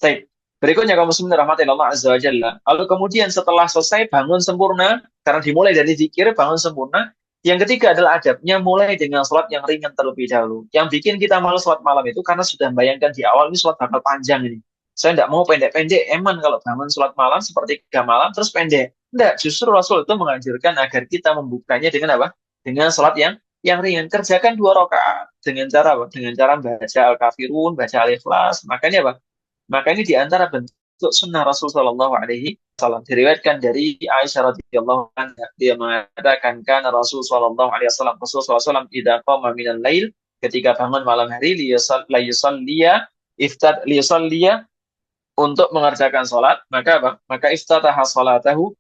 Baik. Berikutnya kaum muslimin rahmatillah Allah azza wa jalla. Lalu kemudian setelah selesai bangun sempurna, karena dimulai dari zikir, bangun sempurna. Yang ketiga adalah adabnya mulai dengan sholat yang ringan terlebih dahulu. Yang bikin kita malas sholat malam itu karena sudah membayangkan di awal ini sholat bakal panjang ini. Saya tidak mau pendek-pendek, eman kalau bangun sholat malam seperti 3 malam terus pendek. Tidak, justru Rasul itu menganjurkan agar kita membukanya dengan apa? Dengan sholat yang ringan. Kerjakan 2 rakaat dengan cara apa? Dengan cara baca Al-Kafirun, baca Al-Ikhlas. Makanya apa? Maka ini di antara bentuk sunnah Rasul Shallallahu Alaihi Wasallam. Diriwayatkan dari Aisyah radhiyallahu anha, dia mengatakan karena Rasul Shallallahu Alaihi Wasallam, Rasul Sallallahu Alaihi Wasallam idza qama minal lail, ketika bangun malam hari, liyusalliya untuk mengerjakan sholat, maka apa? Maka iftataha salatahu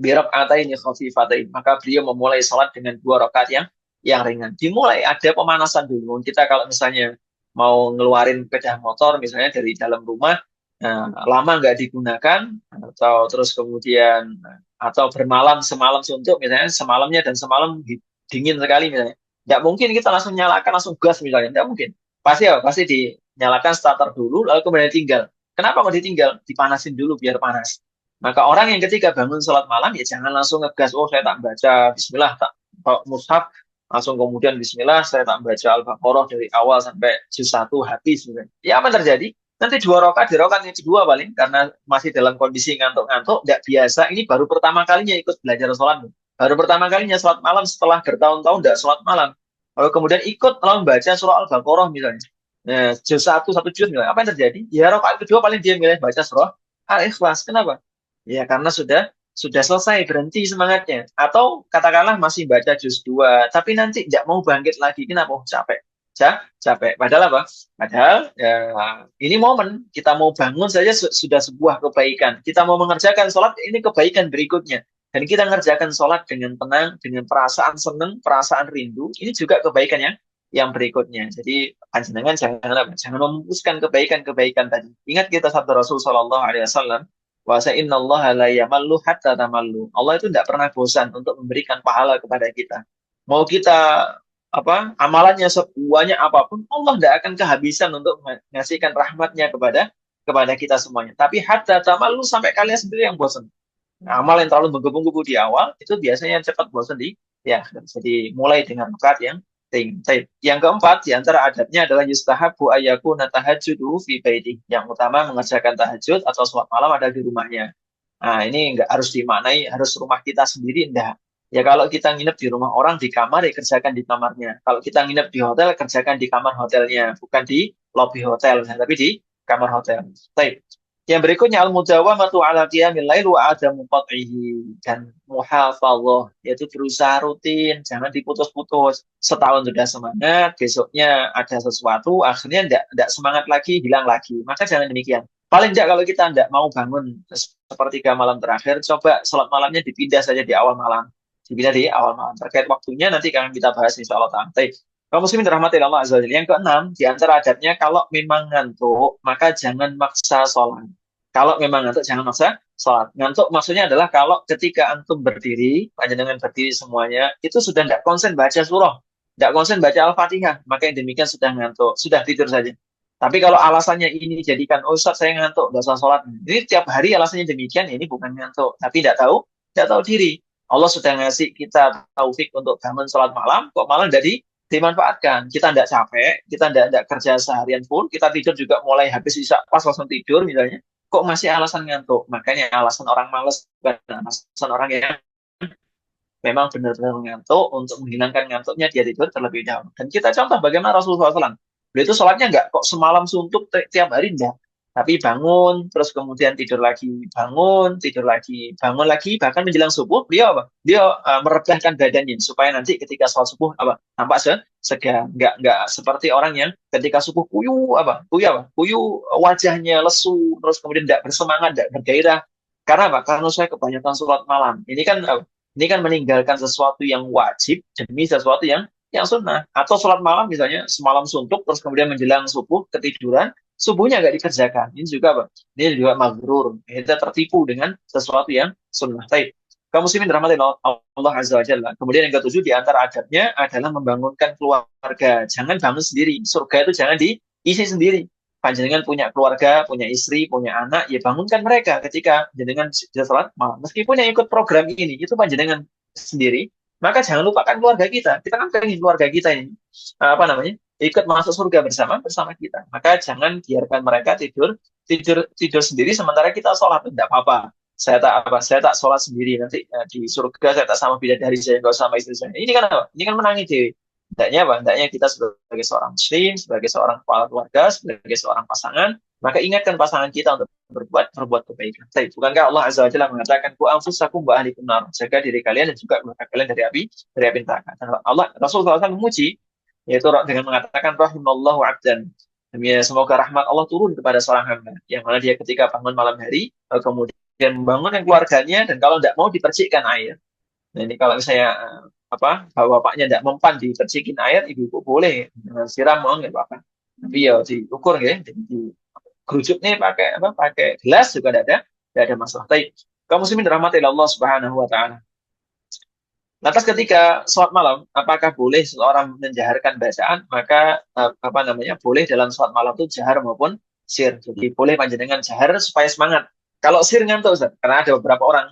bi raka'ataini khafifatain. Maka beliau memulai sholat dengan 2 rakaat yang ringan. Dimulai ada pemanasan dulu. Kita kalau misalnya mau ngeluarin sepeda motor misalnya dari dalam rumah, lama nggak digunakan, atau terus kemudian atau bermalam semalam suntuk misalnya, semalamnya dan semalam dingin sekali misalnya, nggak mungkin kita langsung nyalakan langsung gas misalnya, nggak mungkin. Pasti dinyalakan starter dulu lalu kemudian tinggal. Kenapa kok ditinggal? Dipanasin dulu biar panas. Maka orang yang ketika bangun sholat malam ya jangan langsung ngegas, oh saya tak baca Bismillah, tak bawa mushaf, langsung kemudian Bismillah, saya tak baca Al-Baqarah dari awal sampai juz 1 habis. Ya apa yang terjadi? Nanti 2 rakaat, di rakaat yang kedua paling, karena masih dalam kondisi ngantuk-ngantuk, tidak biasa, ini baru pertama kalinya ikut belajar sholat. Baru pertama kalinya sholat malam setelah bertahun-tahun tidak sholat malam. Lalu kemudian ikut lalu membaca surah Al-Baqarah misalnya. Nah, juz 1 juz misalnya. Apa yang terjadi? Ya rakaat kedua paling dia milih baca surah Al-Ikhlas. Kenapa? Ya karena sudah selesai, berhenti semangatnya. Atau katakanlah masih baca juz 2, tapi nanti tidak mau bangkit lagi. Kenapa? Oh, capek. Capek. Padahal apa? Padahal ya, ini momen. Kita mau bangun saja sudah sebuah kebaikan. Kita mau mengerjakan sholat, ini kebaikan berikutnya. Dan kita mengerjakan sholat dengan tenang, dengan perasaan senang, perasaan rindu. Ini juga kebaikan yang berikutnya. Jadi panjenengan jangan memupuskan kebaikan-kebaikan tadi. Ingat kita sabda Rasul Shallallahu Alaihi Wasallam, wa innallaha la yamallu hatta tamallu. Allah itu tidak pernah bosan untuk memberikan pahala kepada kita. Mau kita amalannya sebanyak apapun, Allah tidak akan kehabisan untuk mengasihkan rahmatnya kepada kita semuanya. Tapi hatta tamallu, sampai kalian sendiri yang bosan. Nah, amal yang terlalu menggebu-gebu di awal itu biasanya cepat bosan ya. Jadi mulai dengan rakaat yang tinggi. Yang keempat di antara adabnya adalah yustahabu ayyakuna tahajjudu fi baiti. Yang utama mengerjakan tahajud atau sholat malam ada di rumahnya. Nah, ini enggak harus dimaknai harus rumah kita sendiri, enggak. Ya kalau kita nginep di rumah orang di kamar, ya kerjakan di kamarnya. Kalau kita nginep di hotel, kerjakan di kamar hotelnya, bukan di lobi hotel, tapi di kamar hotel. Baik. Yang berikutnya al-mudawamatu ala qiyamil lail wa adamu qat'ihi, dan muhafadzah, yaitu berusaha rutin, jangan diputus-putus. Setahun sudah semangat, besoknya ada sesuatu, akhirnya enggak semangat lagi, hilang lagi. Maka jangan demikian. Paling tidak kalau kita tidak mau bangun sepertiga malam terakhir, coba sholat malamnya dipindah saja di awal malam. Dipindah di awal malam. Terkait waktunya nanti akan kita bahas insya Allah ta'ala. Baik. Kaum muslimin dirahmati Allah azza wa jalla. Yang keenam, di antara adabnya kalau memang ngantuk, maka jangan maksa sholat. Kalau memang ngantuk, jangan maksa sholat. Ngantuk maksudnya adalah kalau ketika antum berdiri, panjenengan berdiri semuanya, itu sudah tidak konsen baca surah, tidak konsen baca Al-Fatihah, maka yang demikian sudah ngantuk, sudah tidur saja. Tapi kalau alasannya ini jadikan, oh Ustaz saya ngantuk, nggak usah sholat. Ini tiap hari alasannya demikian, ya ini bukan ngantuk. Tapi tidak tahu diri. Allah sudah ngasih kita taufik untuk bangun sholat malam, kok malah jadi dimanfaatkan. Kita tidak capek, kita tidak kerja seharian pun, kita tidur juga mulai habis isak pas langsung tidur misalnya. Kok masih alasan ngantuk? Makanya alasan orang malas, bukan alasan orang yang memang benar-benar ngantuk, untuk menghilangkan ngantuknya dia tidur terlebih dahulu. Dan kita contoh bagaimana Rasulullah SAW. Beliau itu sholatnya nggak kok semalam suntuk tiap hari, enggak. Tapi bangun, terus kemudian tidur lagi, bangun lagi, bahkan menjelang subuh, beliau apa? Dia merebahkan badannya supaya nanti ketika sholat subuh apa? Nampak segar, nggak seperti orang yang ketika subuh kuyu wajahnya lesu, terus kemudian tidak bersemangat, tidak bergairah. Karena apa? Karena saya kebanyakan sholat malam. Ini kan meninggalkan sesuatu yang wajib demi sesuatu yang sunnah. Atau sholat malam misalnya semalam suntuk terus kemudian menjelang subuh ketiduran, subuhnya nggak dikerjakan. Ini juga apa? Ini juga maghrur. Kita tertipu dengan sesuatu yang sunnah. Baik. Kaum muslimin dirahmati Allah Azza wa Jalla. Kemudian yang ketujuh di antara adabnya adalah membangunkan keluarga. Jangan bangun sendiri. Surga itu jangan diisi sendiri. Panjenengan punya keluarga, punya istri, punya anak, ya bangunkan mereka ketika jenengan sudah sholat malam. Meskipun yang ikut program ini itu panjenengan sendiri, maka jangan lupakan keluarga kita. Kita kan pengen keluarga kita ini ikut masuk surga bersama kita. Maka jangan biarkan mereka tidur sendiri sementara kita sholat. Tidak apa-apa. Saya tak sholat sendiri nanti di surga saya tak sama bidadari saya, nggak sama istri saya. Ini kan apa? Ini kan menangi diri. Hendaknya apa? Hendaknya kita sebagai seorang muslim, sebagai seorang kepala keluarga, sebagai seorang pasangan, maka ingatkan pasangan kita untuk berbuat kebaikan. Tapi bukankah Allah Azza wa Jalla mengatakan, "Ku anfusakum wa ahlikum nar." Jaga diri kalian dan juga keluarga kalian dari api neraka. Dan Rasulullah SAW memuji, yaitu dengan mengatakan, "Rahimallahu 'abdan." Semoga rahmat Allah turun kepada seorang hamba, yang mana dia ketika bangun malam hari, kemudian membangunkan keluarganya, dan kalau tidak mau dipercikkan air. Nah ini kalau saya bapaknya tidak mempan dipercikin air, ibu-ibu boleh siram mau nggak apa-apa. Tapi ya diukur ya, di kerucut nih pakai gelas juga tidak ada masalah. Tapi kaum muslimin dirahmati Allah Subhanahu wa taala. Lantas ketika sholat malam, apakah boleh seorang menjaharkan bacaan? Maka boleh dalam sholat malam itu jahar maupun sir. Jadi boleh panjenengan jahar supaya semangat. Kalau sir ngantuk, Ustaz. Karena ada beberapa orang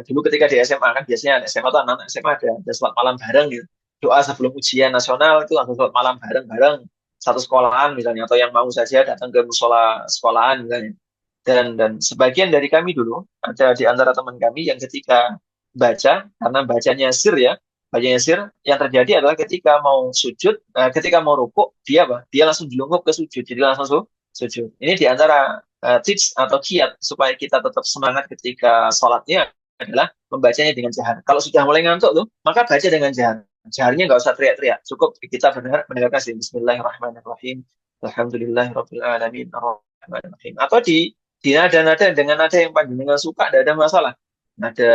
dulu ketika di SMA kan biasanya SMA atau anak SMA ada sholat malam bareng gitu. Doa sebelum ujian nasional itu langsung sholat malam bareng-bareng satu sekolahan misalnya, atau yang mau saja datang ke musola sekolahan misalnya. Dan sebagian dari kami dulu ada di antara teman kami yang ketika baca, karena bacanya sir, yang terjadi adalah ketika mau sujud, ketika mau rukuk, dia langsung jelungkup ke sujud, jadi langsung sujud. Ini di antara tips atau kiat supaya kita tetap semangat ketika sholatnya adalah membacanya dengan jahar. Kalau sudah mulai ngantuk tuh, maka baca dengan jahar. Jaharnya nggak usah teriak-teriak, cukup kita mendengarkan sih. Bismillahirrahmanirrahim. Alhamdulillahirabbil alamin. Arrahmanirrahim. Atau di nada-nada dengan nada yang panjenengan suka, tidak ada masalah. Nada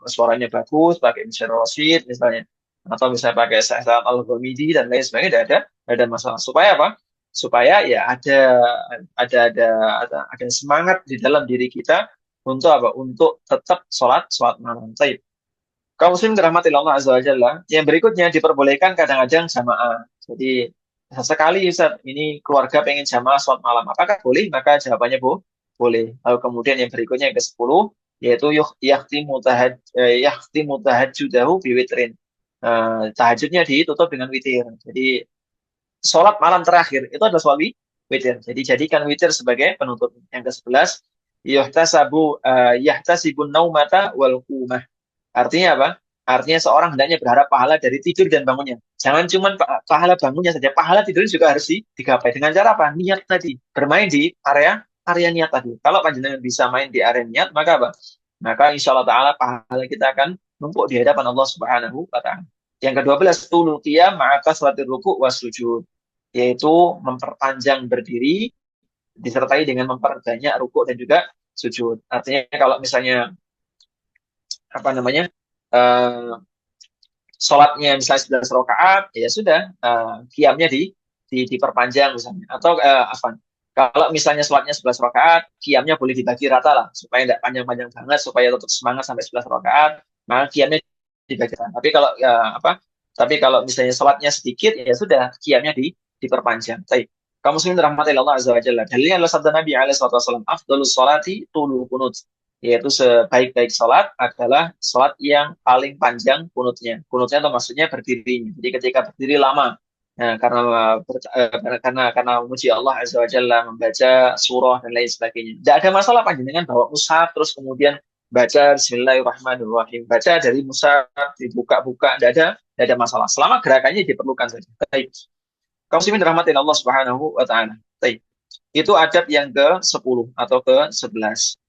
suaranya bagus, pakai Ibn Rashid misalnya, atau misalnya pakai Sa'ad Al-Ghamidi dan lain sebagainya, tidak ada masalah. Supaya apa? Supaya ya ada semangat di dalam diri kita untuk apa? Untuk tetap sholat malam. Baik. Kaum muslim dirahmati Allah Azza wa Jalla. Yang berikutnya diperbolehkan kadang-kadang jamaah. Jadi sesekali Ustaz, ini keluarga pengen jamaah sholat malam. Apakah boleh? Maka jawabannya boleh. Lalu kemudian yang berikutnya yang ke-10 yaitu yakhtimu tahajjudahu biwitrin. Tahajudnya ditutup dengan witir. Jadi sholat malam terakhir itu adalah sholat witir. Jadi jadikan witir sebagai penutup. Yang ke-11 yahtasibun naumata wal qumah. Artinya apa? Artinya seorang hendaknya berharap pahala dari tidur dan bangunnya. Jangan cuma pahala bangunnya saja, pahala tidur juga harus digapai. Dengan cara apa? Niat tadi. Bermain di area niat tadi. Kalau panjenengan bisa main di area niat, maka apa? Maka insya Allah Ta'ala pahala kita akan numpuk di hadapan Allah Subhanahu wa Ta'ala. Yang ke-12, tulul qiyam ma'a kasratir ruku' was sujud. Yaitu memperpanjang berdiri disertai dengan memperbanyak rukuk dan juga sujud. Artinya kalau misalnya apa namanya eh, sholatnya misalnya 11 rakaat, ya sudah, qiyamnya diperpanjang misalnya. Atau apa? Kalau misalnya sholatnya 11 rakaat, qiyamnya boleh dibagi rata lah, supaya tidak panjang-panjang banget, supaya tetap semangat sampai 11 rakaat, maka qiyamnya dibagi rata. Tapi kalau apa? Tapi kalau misalnya sholatnya sedikit, ya sudah, qiyamnya diperpanjang. Baik. Kaum muslimin rahmatillah Allah azza wa jalla. Dalilnya adalah sabda Nabi alaihi wasallam, "Afdhalus sholati tulul kunut." Yaitu sebaik-baik sholat adalah sholat yang paling panjang kunutnya. Kunutnya itu maksudnya berdirinya. Jadi ketika berdiri lama, nah, karena memuji Allah Azza wa Jalla, membaca surah dan lain sebagainya. Tidak ada masalah panjenengan bawa mushaf terus kemudian baca Bismillahirrahmanirrahim. Baca dari mushaf dibuka-buka, tidak ada masalah. Selama gerakannya diperlukan saja. Baik. Kaum muslimin dirahmati Allah Subhanahu wa taala. Baik. Itu adab yang ke-10 atau ke-11.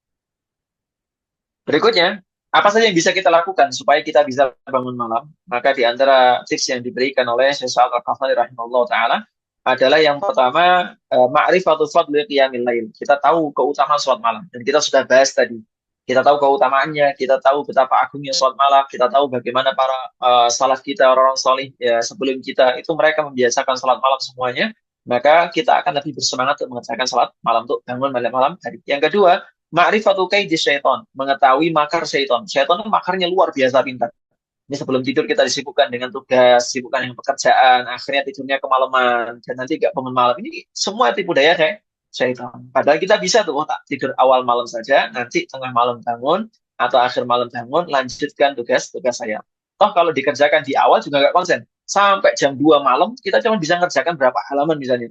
Berikutnya, apa saja yang bisa kita lakukan supaya kita bisa bangun malam? Maka di antara tips yang diberikan oleh Syekh Sa'ad Al-Kahfani rahimahullah ta'ala adalah yang pertama, ma'rifatul fadli qiyamil lail. Kita tahu keutamaan sholat malam. Dan kita sudah bahas tadi. Kita tahu keutamaannya, kita tahu betapa agungnya sholat malam, kita tahu bagaimana para salaf kita, orang-orang salih ya, sebelum kita, itu mereka membiasakan sholat malam semuanya. Maka kita akan lebih bersemangat untuk mengerjakan sholat malam, untuk bangun malam hari. Yang kedua, ma'rifatul kaidi syaiton, mengetahui makar syaiton. Syaiton itu makarnya luar biasa pintar. Ini sebelum tidur kita disibukkan dengan tugas, sibukkan dengan pekerjaan, akhirnya tidurnya kemalaman, dan nanti gak bangun malam. Ini semua tipu daya kayak syaiton. Padahal kita bisa tuh, tak tidur awal malam saja, nanti tengah malam bangun, atau akhir malam bangun, lanjutkan tugas-tugas saya. Toh kalau dikerjakan di awal juga gak konsen. Sampai jam 2 malam, kita cuma bisa ngerjakan berapa halaman misalnya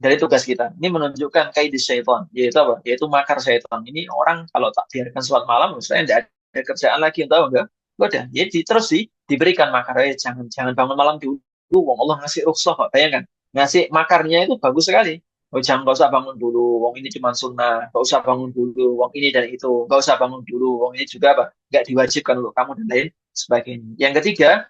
dari tugas kita. Ini menunjukkan kaidis syaitan, yaitu apa? Yaitu makar syaitan. Ini orang kalau tak biarkan sholat malam, misalnya tidak ada kerjaan lagi, tahu enggak? Udah, ya terus diberikan makar. Jangan jangan bangun malam dulu. Wong Allah ngasih rukhsah, Pak. Bayangkan, ngasih makarnya itu bagus sekali. Oh, jangan, gak usah bangun dulu. Wong ini cuma sunnah. Gak usah bangun dulu. Wong ini dan itu. Gak usah bangun dulu. Wong ini juga apa? Gak diwajibkan untuk kamu dan lain sebagainya. Yang ketiga,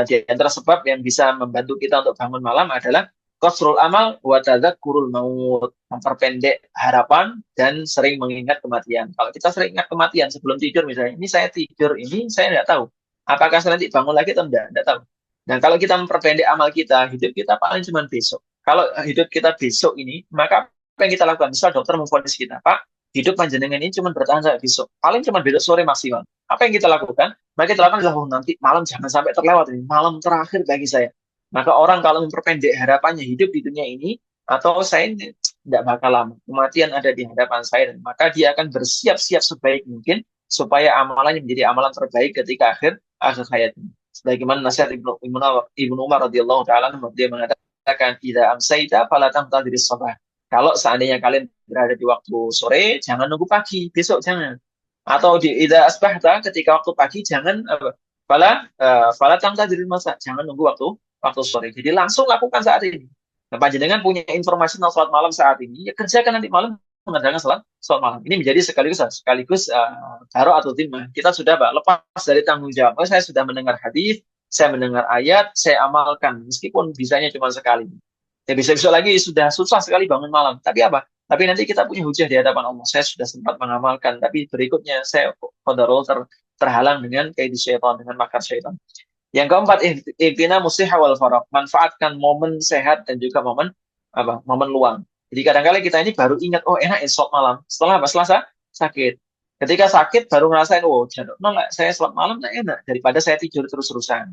di antara sebab yang bisa membantu kita untuk bangun malam adalah qasrul amal wa tadzakkurul maut, memperpendek harapan dan sering mengingat kematian. Kalau kita sering ingat kematian sebelum tidur misalnya, ini saya tidur, ini saya tidak tahu apakah saya nanti bangun lagi atau tidak tahu. Dan kalau kita memperpendek amal kita, hidup kita paling cuma besok. Kalau hidup kita besok ini, maka apa yang kita lakukan? Misal dokter memvonis kita, Pak, hidup panjenengan ini cuma bertahan sampai besok. Paling cuma besok sore maksimal. Apa yang kita lakukan? Maka kita lakukan adalah, oh, nanti malam jangan sampai terlewat ini. Malam terakhir bagi saya. Maka orang kalau memperpendek harapannya hidup di dunia ini, atau saya ini tidak bakal lama, kematian ada di hadapan saya, dan maka dia akan bersiap-siap sebaik mungkin supaya amalannya menjadi amalan terbaik ketika akhir hayatnya. Sebagaimana nasihat Ibnu Umar radhiyallahu taala, dia mengatakan, "Idza amsayta fala tamtadhiris sabah." Kalau seandainya kalian berada di waktu sore, jangan nunggu pagi, besok jangan. Atau di idza asbahta, ketika waktu pagi jangan apa? Fala tamtadhiris masa, jangan nunggu waktu sore. Jadi langsung lakukan saat ini. Nah, panjenengan punya informasi tentang sholat malam saat ini, ya kerjakan nanti malam mengerjakan sholat malam. Ini menjadi sekaligus taruh atau timah. Kita sudah lepas dari tanggung jawab. Oh, saya sudah mendengar hadis, saya mendengar ayat, saya amalkan meskipun bisanya cuma sekali. Ya besok lagi sudah susah sekali bangun malam. Tapi apa? Tapi nanti kita punya hujah di hadapan Allah. Saya sudah sempat mengamalkan, tapi berikutnya saya qadarul terhalang dengan kaidis syaitan, dengan makar syaitan. Yang keempat, iktina musihha wal faraq. Manfaatkan momen sehat dan juga momen apa? Momen luang. Jadi kadang-kadang kita ini baru ingat, oh enak ya sholat malam. Setelah apa? Setelah sakit. Ketika sakit baru ngerasain, oh jaduk nolak, saya sholat malam tak enak daripada saya tidur terus-terusan.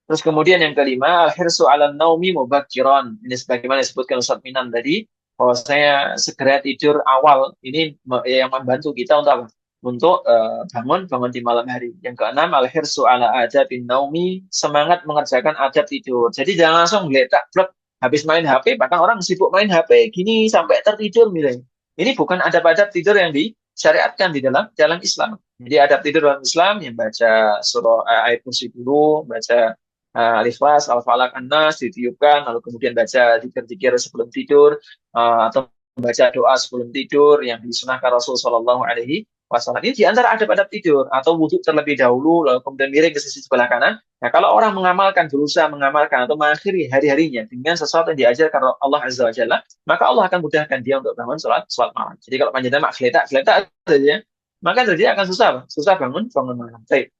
Terus kemudian yang kelima, al-hirsu 'alan naumi mubakkiran. Ini sebagaimana disebutkan Ustaz Minan tadi, bahwa saya segera tidur awal. Ini yang membantu kita untuk apa? Untuk bangun di malam hari. Yang keenam, al-hirsu 'ala adabin naumi, semangat mengerjakan adab tidur. Jadi jangan langsung geletak blek habis main HP, bahkan orang sibuk main HP gini sampai tertidur misalnya. Ini bukan adab-adab tidur yang disyariatkan di dalam Islam. Jadi adab tidur dalam Islam yang baca surah ayat kursi dulu, baca Al-Ikhlas, Al-Falaq, An-Nas ditiupkan, lalu kemudian baca zikir-zikir sebelum tidur, atau membaca doa sebelum tidur yang disunahkan Rasul Shallallahu Alaihi pas sholat. Ini di antara adab-adab tidur, atau wudhu terlebih dahulu, lalu kemudian miring ke sisi sebelah kanan. Nah, kalau orang berusaha mengamalkan atau mengakhiri hari-harinya dengan sesuatu yang diajarkan Allah Azza wa Jalla, maka Allah akan mudahkan dia untuk bangun sholat malam. Jadi kalau panjenengan mak geletak saja, maka jadi akan susah, Pak. Susah bangun malam. Baik.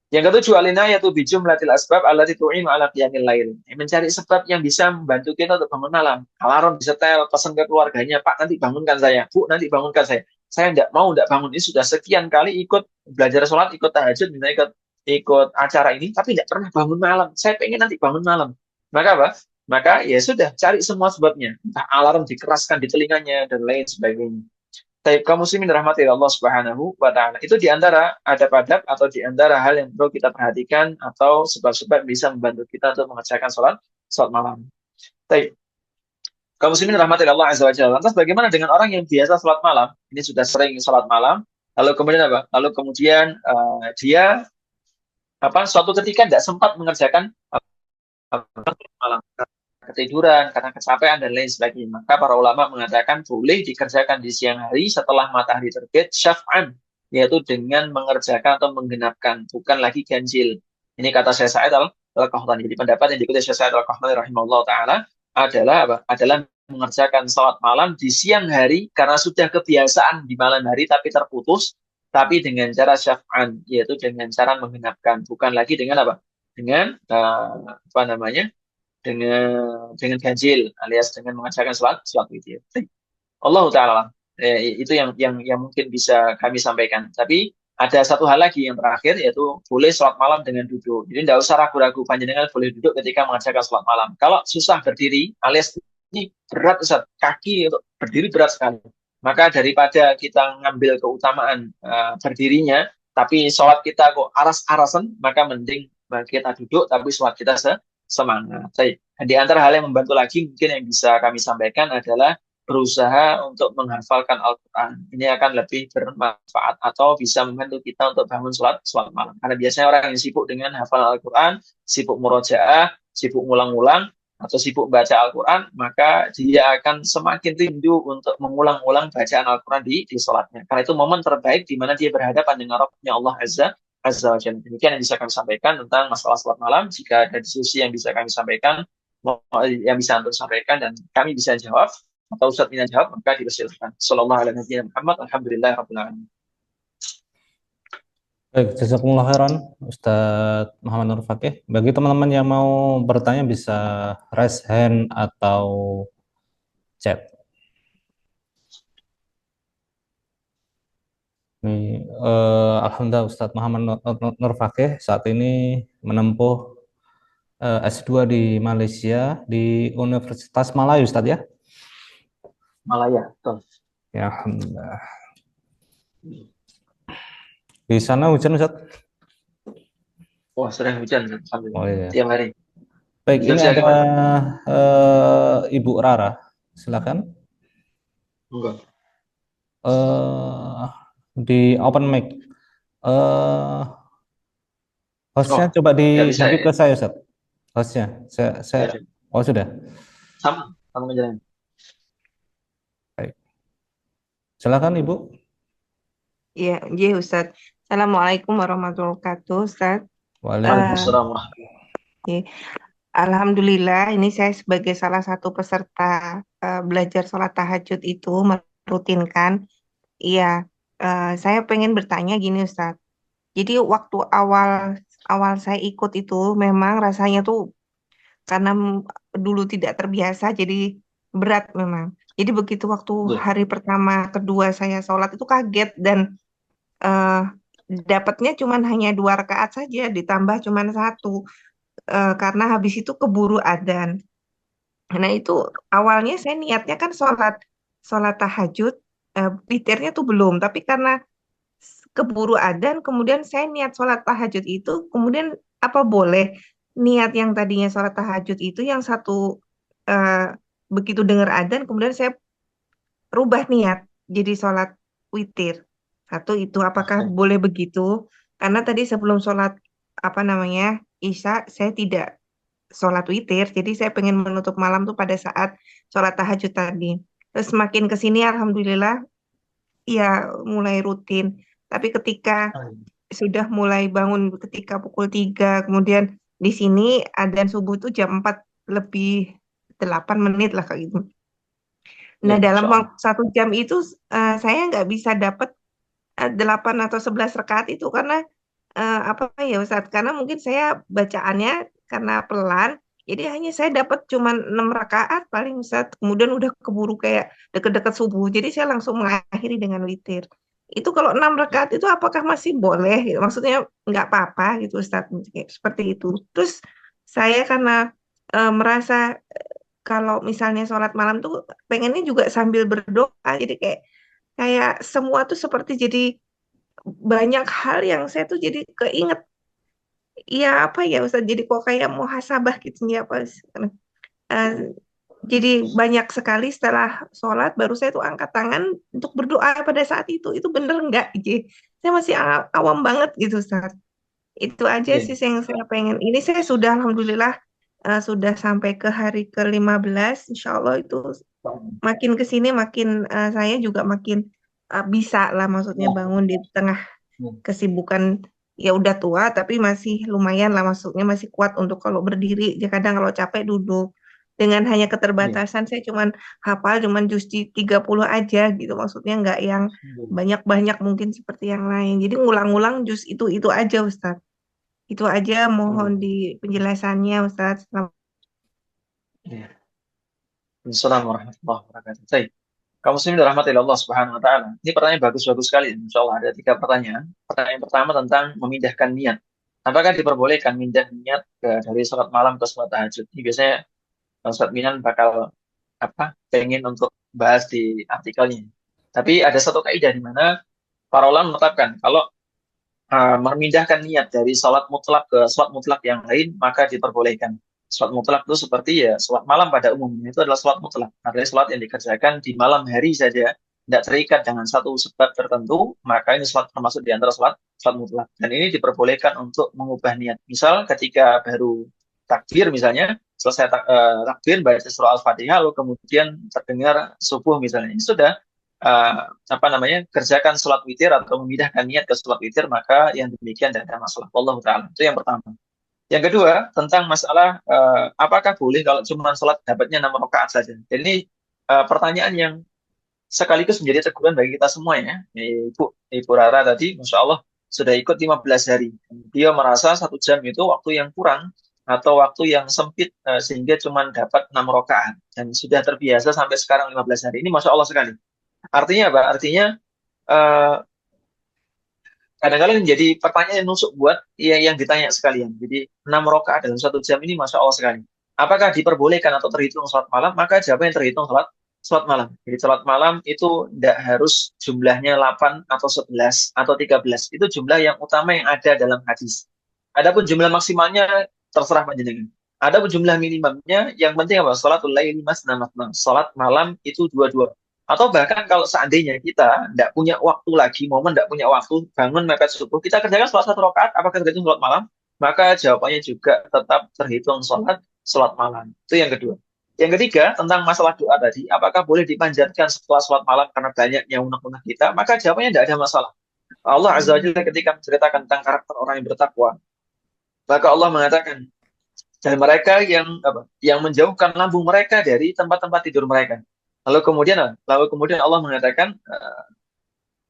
Yang ketujuh, alinayatu bijumlatil asbab allati tu'inu ala qiyamil lail. Mencari sebab yang bisa membantu kita untuk bangun malam. Alarm disetel, pesan ke keluarganya, Pak nanti bangunkan saya, Bu nanti bangunkan saya. Saya tidak bangun, ini sudah sekian kali ikut belajar sholat, ikut tahajud, misalnya ikut acara ini, tapi tidak pernah bangun malam. Saya pengen nanti bangun malam. Maka apa? Maka ya sudah, cari semua sebabnya. Entah alarm dikeraskan di telinganya dan lain sebagainya. Baik, kaum muslimin rahmati Allah Subhanahu wa taala. Itu di antara adab-adab atau di antara hal yang perlu kita perhatikan atau sebab-sebab bisa membantu kita untuk mengerjakan sholat malam. Baik, kaum muslimin rahmati Allah Azza wa Jalla. Lantas bagaimana dengan orang yang biasa sholat malam? Ini sudah sering sholat malam, lalu kemudian apa? Lalu kemudian dia suatu ketika tidak sempat mengerjakan malam, ketiduran, karena kecapean dan lain sebagainya. Maka para ulama mengatakan boleh dikerjakan di siang hari setelah matahari terbit syaf'an, yaitu dengan mengerjakan atau menggenapkan, bukan lagi ganjil. Ini kata Syekh Sa'id Al-Qahtani. Jadi pendapat yang diikuti Syekh Sa'id Al-Qahtani rahimahullah taala adalah apa? Adalah mengerjakan sholat malam di siang hari karena sudah kebiasaan di malam hari tapi terputus, tapi dengan cara syaf'an, yaitu dengan cara menggenapkan, bukan lagi dengan apa? Dengan apa namanya? dengan ganjil alias dengan mengerjakan sholat witir. Allah taala itu yang mungkin bisa kami sampaikan. Tapi ada satu hal lagi yang terakhir, yaitu boleh sholat malam dengan duduk. Jadi tidak usah ragu-ragu, panjenengan boleh duduk ketika mengerjakan sholat malam. Kalau susah berdiri alias ini berat, Ustaz, kaki untuk berdiri berat sekali, maka daripada kita ngambil keutamaan berdirinya tapi sholat kita kok aras-arasan, maka mending kita duduk tapi sholat kita semangat. Baik. Di antara hal yang membantu lagi mungkin yang bisa kami sampaikan adalah berusaha untuk menghafalkan Al-Quran. Ini akan lebih bermanfaat atau bisa membantu kita untuk bangun sholat malam. Karena biasanya orang yang sibuk dengan hafal Al-Quran, sibuk murojaah, sibuk ngulang-ulang, atau sibuk baca Al-Quran, maka dia akan semakin rindu untuk mengulang-ulang bacaan Al-Quran di sholatnya. Karena itu momen terbaik di mana dia berhadapan dengan Rabbnya Allah Azza wa Jalla. Demikian yang bisa kami sampaikan tentang masalah sholat malam. Jika ada diskusi yang bisa kami sampaikan, yang bisa untuk sampaikan dan kami bisa jawab, atau Ustaz Mina jawab, maka dipersilakan. Sallallahu alaihi wasallam Muhammad, alhamdulillah rabbil alamin. Baik, jazakumullah khairan Ustadz Muhammad Nur Fakih. Bagi teman-teman yang mau bertanya bisa raise hand atau chat. Ini, Alhamdulillah Ustadz Muhammad Nur Fakih saat ini menempuh S2 di Malaysia di Universitas Malaya, Ustadz ya? Malaya, betul. Ya, Alhamdulillah. Di sana hujan, Ustadz? Wah, sering hujan, alhamdulillah. Oh iya. Tiap hari. Baik, ini ada Ibu Rara, silakan. Enggak. Di open mic. Hostnya coba diganti ke saya, Ustaz. Hostnya, saya oh sudah. Sama menjalankan. Baik. Silakan Ibu. Iya, Ustaz. Assalamualaikum warahmatullahi wabarakatuh, Ustaz. Waalaikumsalam. Alhamdulillah, ini saya sebagai salah satu peserta belajar sholat tahajud itu merutinkan. Iya, saya pengen bertanya gini, Ustaz. Jadi waktu awal saya ikut itu memang rasanya tuh karena dulu tidak terbiasa, jadi berat memang. Jadi begitu waktu hari pertama, kedua saya sholat itu kaget dan dapatnya cuma hanya 2 rakaat saja, ditambah cuma 1 karena habis itu keburu adzan. Nah itu awalnya saya niatnya kan sholat tahajud, witirnya tuh belum, tapi karena keburu adzan, kemudian saya niat sholat tahajud itu, kemudian apa boleh niat yang tadinya sholat tahajud itu yang satu begitu dengar adzan, kemudian saya rubah niat jadi sholat witir. Satu itu apakah boleh begitu? Karena tadi sebelum sholat Isya saya tidak sholat witir, jadi saya pengen menutup malam tuh pada saat sholat tahajud tadi. Terus makin ke sini alhamdulillah ya mulai rutin. Tapi ketika sudah mulai bangun ketika pukul 3, kemudian di sini adzan subuh itu jam 4 lebih 8 menit lah kayak gitu. Nah, Ya, dalam Masya Allah. waktu 1 jam itu saya nggak bisa dapat 8 atau 11 rakaat itu karena apa ya Ustadz? Karena mungkin saya bacaannya karena pelan, jadi hanya saya dapat cuman 6 rakaat paling Ustadz. Kemudian udah keburu kayak deket-deket subuh, jadi saya langsung mengakhiri dengan witir. Itu kalau 6 rakaat itu apakah masih boleh? Gitu? Maksudnya nggak apa-apa gitu Ustadz, kayak seperti itu. Terus saya karena merasa kalau misalnya sholat malam tuh pengennya juga sambil berdoa, jadi kayak kayak semua tuh seperti jadi banyak hal yang saya tuh jadi keinget ya apa ya Ustaz jadi kok kayak muhasabah gitu ya apa eh, jadi banyak sekali setelah sholat baru saya tuh angkat tangan untuk berdoa pada saat itu bener nggak gitu saya masih awam banget gitu Ustaz itu aja Ya. sih yang saya pengen ini saya sudah alhamdulillah sudah sampai ke hari ke-15 insya Allah itu makin ke sini makin saya juga makin bisa lah maksudnya bangun di tengah kesibukan ya udah tua tapi masih lumayan lah maksudnya masih kuat untuk kalau berdiri ya kadang kalau capek duduk dengan hanya Ya. keterbatasan saya cuman hafal cuman juz 30 aja gitu maksudnya nggak yang banyak-banyak mungkin seperti yang lain jadi ngulang-ngulang juz itu aja Ustadz itu aja mohon di penjelasannya Ustadz. Ya. Assalamualaikum warahmatullahi wabarakatuh. Baik. Kaum muslimin dirahmati oleh Allah Subhanahu wa taala. Ini pertanyaan bagus-bagus sekali. Insyaallah ada 3 pertanyaan. Pertanyaan pertama tentang memindahkan niat. Apakah diperbolehkan mindah niat dari sholat malam ke sholat tahajud? Ini biasanya Ustaz Minan bakal pengen untuk bahas di artikelnya. Tapi ada satu kaidah di mana para ulama menetapkan kalau memindahkan niat dari sholat mutlak ke sholat mutlak yang lain maka diperbolehkan. Sholat mutlak itu seperti ya sholat malam pada umumnya itu adalah sholat mutlak. Artinya sholat yang dikerjakan di malam hari saja, tidak terikat dengan satu sebab tertentu, maka ini sholat termasuk di antara sholat mutlak. Dan ini diperbolehkan untuk mengubah niat. Misal ketika baru takbir misalnya, selesai takbir baca surah Al-Fatihah, lalu kemudian terdengar subuh misalnya, ini sudah kerjakan sholat witir atau memindahkan niat ke sholat witir, maka yang demikian tidak ada masalah. Wallahu ta'ala. Itu yang pertama. Yang kedua, tentang masalah apakah boleh kalau cuma sholat dapatnya 6 rakaat saja. Jadi ini pertanyaan yang sekaligus menjadi teguran bagi kita semua ya. Ibu Rara tadi, Masya Allah, sudah ikut 15 hari. Dia merasa 1 jam itu waktu yang kurang atau waktu yang sempit sehingga cuma dapat 6 rakaat. Dan sudah terbiasa sampai sekarang 15 hari. Ini Masya Allah sekali. Artinya apa? Artinya eh, kadang-kadang menjadi pertanyaan yang nusuk buat yang ditanya sekalian. Jadi 6 rakaat dalam 1 jam ini Masya Allah sekali. Apakah diperbolehkan atau terhitung sholat malam? Maka jawabannya terhitung sholat malam. Jadi sholat malam itu tidak harus jumlahnya 8 atau 11 atau 13. Itu jumlah yang utama yang ada dalam hadis. Adapun jumlah maksimalnya terserah panjenengan. Adapun jumlah minimumnya yang penting apa? Sholatul laili masna masna. Sholat malam itu dua-dua. Atau bahkan kalau seandainya kita tidak punya waktu lagi, momen tidak punya waktu, bangun mepet subuh, kita kerjakan sholat 1 rakaat, apakah terhitung sholat malam? Maka jawabannya juga tetap terhitung sholat malam. Itu yang kedua. Yang ketiga, tentang masalah doa tadi, apakah boleh dipanjatkan setelah sholat malam karena banyaknya unek-unek kita? Maka jawabannya tidak ada masalah. Allah Azza wa Jalla ketika menceritakan tentang karakter orang yang bertakwa, maka Allah mengatakan, dan mereka yang menjauhkan lambung mereka dari tempat-tempat tidur mereka. Lalu kemudian Allah mengatakan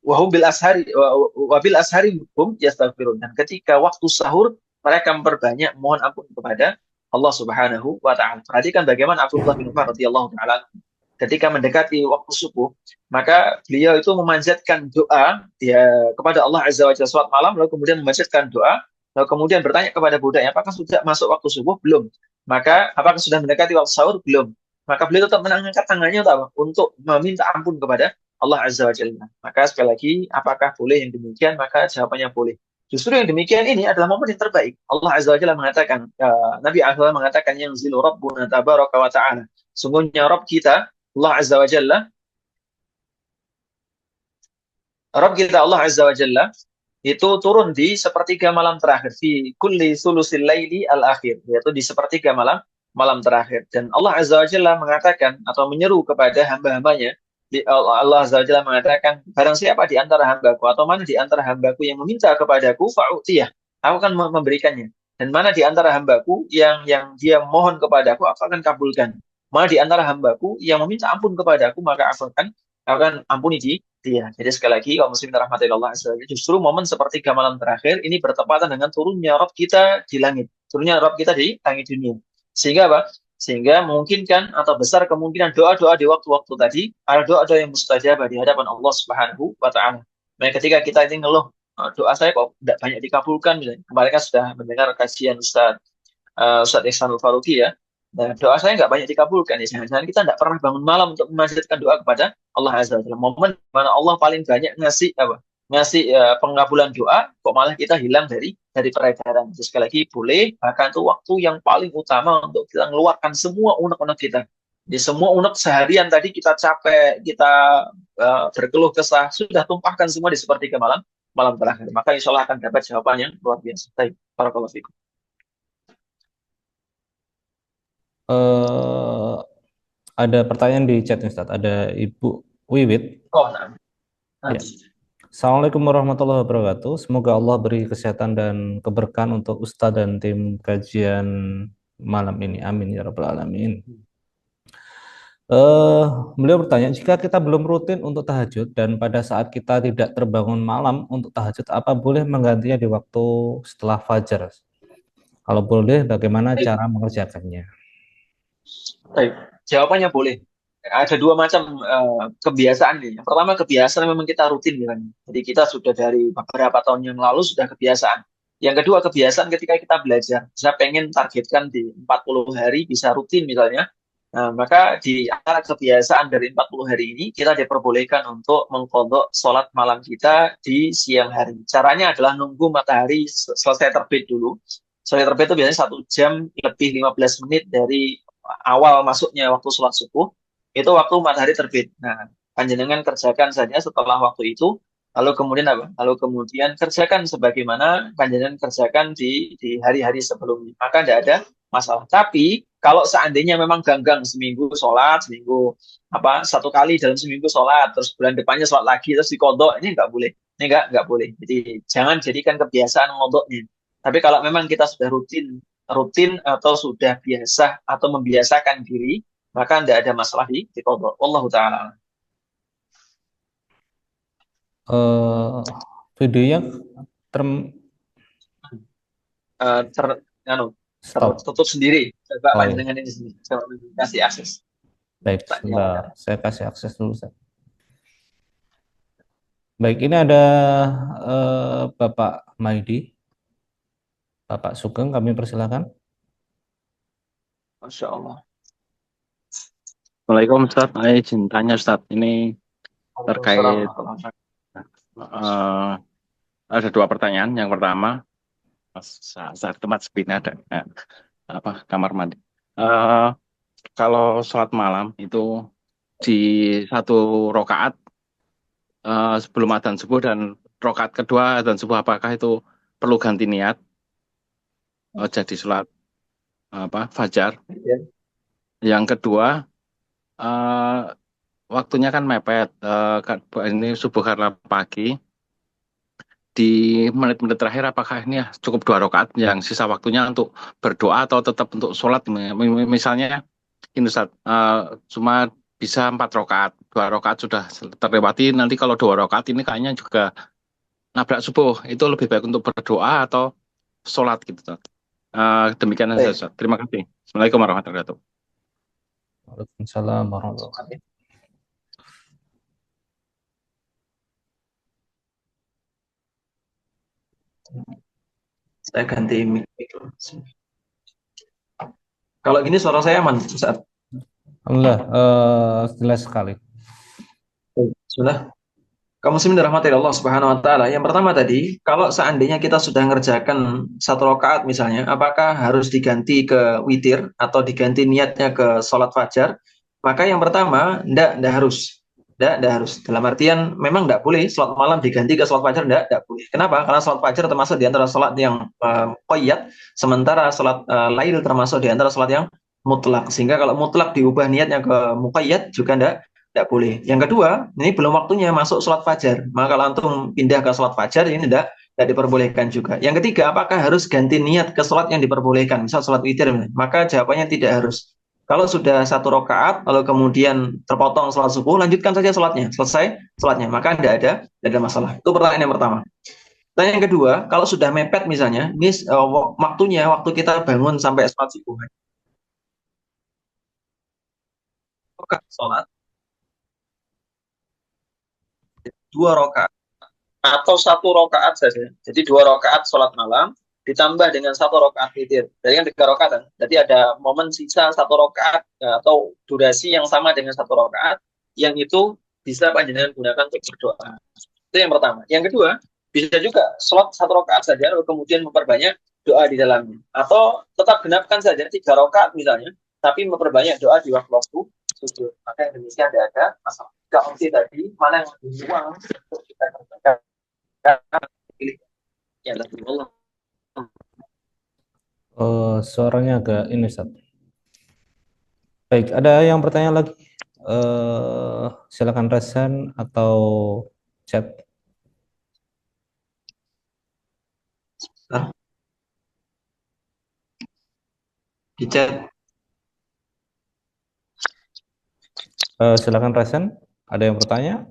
wahum bil ashari wabil ashari hum yastaghfirun, dan ketika waktu sahur mereka memperbanyak mohon ampun kepada Allah Subhanahu wa taala. Perhatikan bagaimana Abdullah bin Umar radhiyallahu taala ketika mendekati waktu subuh, maka beliau itu memanjatkan doa kepada Allah Azza wa Jalla salat malam, lalu kemudian memanjatkan doa, lalu kemudian bertanya kepada budaknya, apakah sudah masuk waktu subuh? Belum. Maka apakah sudah mendekati waktu sahur? Belum. Maka beliau tetap mengangkat tangannya untuk meminta ampun kepada Allah Azza wa Jalla. Maka sekali lagi, apakah boleh yang demikian? Maka jawabannya boleh. Justru yang demikian ini adalah momen yang terbaik. Allah Azza wa Jalla mengatakan, Nabi Azza mengatakan, yang zilu Rabbuna tabaraka wa ta'ala. Sungguhnya Rabb kita, Allah Azza wa Jalla, Rabb kita Allah Azza wa Jalla, itu turun di sepertiga malam terakhir. Fi kulli sulusil laili al-akhir. Yaitu di sepertiga malam terakhir. Dan Allah Azza wa Jalla mengatakan atau menyeru kepada hamba-hambanya Allah Azza wa Jalla mengatakan, barang siapa di antara hambaku atau mana di antara hambaku yang meminta kepadaku, fa'utiyah, aku akan memberikannya. Dan mana di antara hambaku yang dia mohon kepadaku, aku akan kabulkan. Mana di antara hambaku yang meminta ampun kepadaku, maka aku akan ampuni dia. Jadi sekali lagi, kalau muslim rahmati Allah Azza wa Jalla, justru momen sepertiga malam terakhir ini bertepatan dengan turunnya Rabb kita di langit. Turunnya Rabb kita di langit dunia. Sehingga apa? Sehingga memungkinkan atau besar kemungkinan doa-doa di waktu-waktu tadi ada doa-doa yang mustajabah di hadapan Allah Subhanahu wa taala. Nah, ketika kita ini ngeluh, doa saya kok tidak banyak dikabulkan misalnya. Kemarin kan sudah mendengar kajian Ustaz Ihsanul Faruqi ya. Nah, doa saya nggak banyak dikabulkan ya. Jangan-jangan kita tidak pernah bangun malam untuk memanjatkan doa kepada Allah Azza wa Jalla. Momen di mana Allah paling banyak ngasih apa? Ngasih pengabulan doa, kok malah kita hilang dari peredaran. Jadi sekali lagi boleh, bahkan itu waktu yang paling utama untuk kita mengeluarkan semua unek-unek kita. Di semua unek seharian tadi kita capek, kita berkeluh kesah, sudah tumpahkan semua di sepertiga malam terakhir. Maka insya Allah akan dapat jawaban yang luar biasa. Baik, barakallahu fikum. Eh, ada pertanyaan di chat Ustaz. Ada Ibu Wiwit. Oh, nah. Ya. Assalamualaikum warahmatullahi wabarakatuh. Semoga Allah beri kesehatan dan keberkahan untuk Ustadz dan tim kajian malam ini. Amin ya rabbal alamin. Beliau bertanya, jika kita belum rutin untuk tahajud dan pada saat kita tidak terbangun malam untuk tahajud, apa boleh menggantinya di waktu setelah fajar? Kalau boleh, bagaimana cara mengerjakannya? Baik, jawabannya boleh. Ada dua macam kebiasaan nih. Yang pertama kebiasaan memang kita rutin kan. Jadi kita sudah dari beberapa tahun yang lalu sudah kebiasaan. Yang kedua kebiasaan ketika kita belajar. Saya pengen targetkan di 40 hari bisa rutin misalnya. Nah, maka di antara kebiasaan dari 40 hari ini kita diperbolehkan untuk mengqadha sholat malam kita di siang hari. Caranya adalah nunggu matahari selesai terbit dulu. Selesai terbit itu biasanya 1 jam lebih 15 menit dari awal masuknya waktu sholat subuh. Itu waktu matahari terbit. Nah, panjenengan kerjakan saja setelah waktu itu, lalu kemudian apa? Lalu kemudian kerjakan sebagaimana panjenengan kerjakan di hari-hari sebelumnya. Maka tidak ada masalah. Tapi kalau seandainya memang ganggang seminggu sholat, seminggu apa 1 kali dalam seminggu sholat, terus bulan depannya sholat lagi, terus dikodok, ini nggak boleh. Ini nggak boleh. Jadi jangan jadikan kebiasaan ngodoknya. Tapi kalau memang kita sudah rutin atau sudah biasa atau membiasakan diri, maka tidak ada masalah di qadha. Wallahu taala. Videonya stop. Tertutup sendiri. Coba Oh, panjenengan ini sendiri. Coba kasih akses. Baik, sebentar. Saya kasih akses dulu. Baik, ini ada Bapak Maidi. Bapak Sugeng, kami persilakan. Masya Allah. Assalamualaikum Ustaz, izin tanya Ustaz, ini terkait ada 2 pertanyaan. Yang pertama, saat tempat sepi ada kamar mandi. Kalau sholat malam itu di 1 rakaat sebelum adzan subuh dan rakaat kedua adzan subuh, apakah itu perlu ganti niat? Jadi sholat fajar. Yang kedua, waktunya kan mepet, ini subuh karena pagi. Di menit-menit terakhir apakah ini cukup 2 rakaat yang sisa waktunya untuk berdoa atau tetap untuk sholat? Misalnya ini Ustaz, cuma bisa 4 rakaat, 2 rakaat sudah terlewati, nanti kalau 2 rakaat ini kayaknya juga nabrak subuh, itu lebih baik untuk berdoa atau sholat gitu Ustaz. Demikian saja Ustaz. Terima kasih. Assalamualaikum warahmatullahi wabarakatuh. Waalaikumsalam warahmatullahi wabarakatuh. Saya ganti mic. Kalau gini suara saya aman, Ustaz? Alhamdulillah, jelas sekali. Sudah. Kaum muslimin dirahmati Allah Subhanahu wa taala. Yang pertama tadi, kalau seandainya kita sudah ngerjakan 1 rakaat misalnya, apakah harus diganti ke witir atau diganti niatnya ke sholat fajar? Maka yang pertama, enggak harus. Enggak harus. Dalam artian memang enggak boleh sholat malam diganti ke sholat fajar, enggak boleh. Kenapa? Karena sholat fajar termasuk di antara sholat yang qayyad, sementara sholat lail termasuk di antara sholat yang mutlak. Sehingga kalau mutlak diubah niatnya ke muqayyad juga enggak Tidak boleh. Yang kedua, ini belum waktunya masuk sholat fajar. Maka kalau antum pindah ke sholat fajar, ini tidak diperbolehkan juga. Yang ketiga, apakah harus ganti niat ke sholat yang diperbolehkan? Misal sholat witir, maka jawabannya tidak harus. Kalau sudah 1 rakaat, lalu kemudian terpotong sholat subuh, lanjutkan saja sholatnya. Selesai sholatnya, maka tidak ada masalah. Itu pertanyaan yang pertama. Pertanyaan yang kedua, kalau sudah mepet misalnya, ini waktunya, waktu kita bangun sampai sholat subuh. Sholat 2 rakaat atau 1 rakaat saja. Jadi 2 rakaat sholat malam ditambah dengan 1 rakaat witir. Jadi kan 3 rakaat kan. Jadi ada momen sisa 1 rakaat atau durasi yang sama dengan 1 rakaat yang itu bisa panjenengan gunakan untuk berdoa. Itu yang pertama. Yang kedua, bisa juga sholat 1 rakaat saja lalu kemudian memperbanyak doa di dalamnya. Atau tetap genapkan saja 3 rakaat misalnya, tapi memperbanyak doa di waktu-waktu sujud. Maka yang demikian tidak ada masalah. Jika opsi tadi, mana yang lebih luang untuk kita kerjakan? Ya, Allah. Suaranya agak ini, Ustaz. Baik, ada yang bertanya lagi? Silakan raise atau chat. Di chat. Silakan raise. Ada yang bertanya?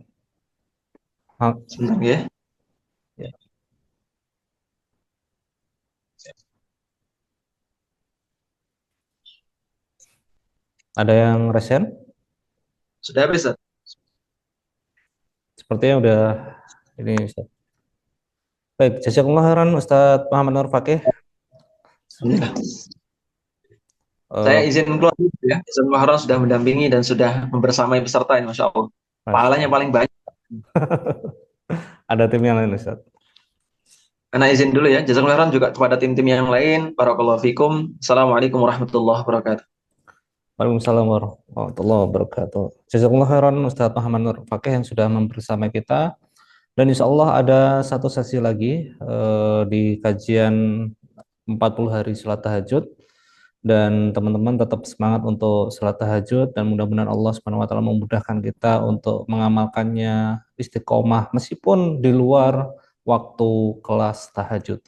Sebentar ya. Ada yang resen? Sudah habis, Ustaz? Sepertinya udah ini, Ustaz. Baik, jazakumullah khairan Ustaz Muhammad Nur Fakih. Saya izin keluar dulu ya. Izin Muharram sudah mendampingi dan sudah membersamai peserta ini, Masya Allah. Pahalanya paling banyak. Ada tim yang lain, Ustaz. Karena izin dulu ya. Jazakumullah khairan juga kepada tim-tim yang lain. Barakallahu fikum. Assalamualaikum warahmatullahi wabarakatuh. Waalaikumsalam warahmatullahi wabarakatuh. Jazakumullah khairan Ustaz Muhammad Nur Fakih yang sudah membersamai kita. Dan insya Allah ada satu sesi lagi di kajian 40 hari sholat tahajud. Dan teman-teman tetap semangat untuk sholat tahajud dan mudah-mudahan Allah Subhanahu wa taala memudahkan kita untuk mengamalkannya istiqomah meskipun di luar waktu kelas tahajud.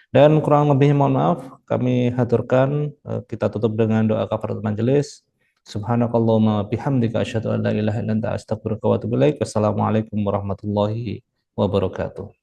Dan kurang lebihnya mohon maaf, kami haturkan, kita tutup dengan doa kafaratul majelis. Subhanakallahumma bihamdika asyhadu an la ilaha illa anta astaghfiruka wa atubu ilaik. Wassalamualaikum warahmatullahi wabarakatuh.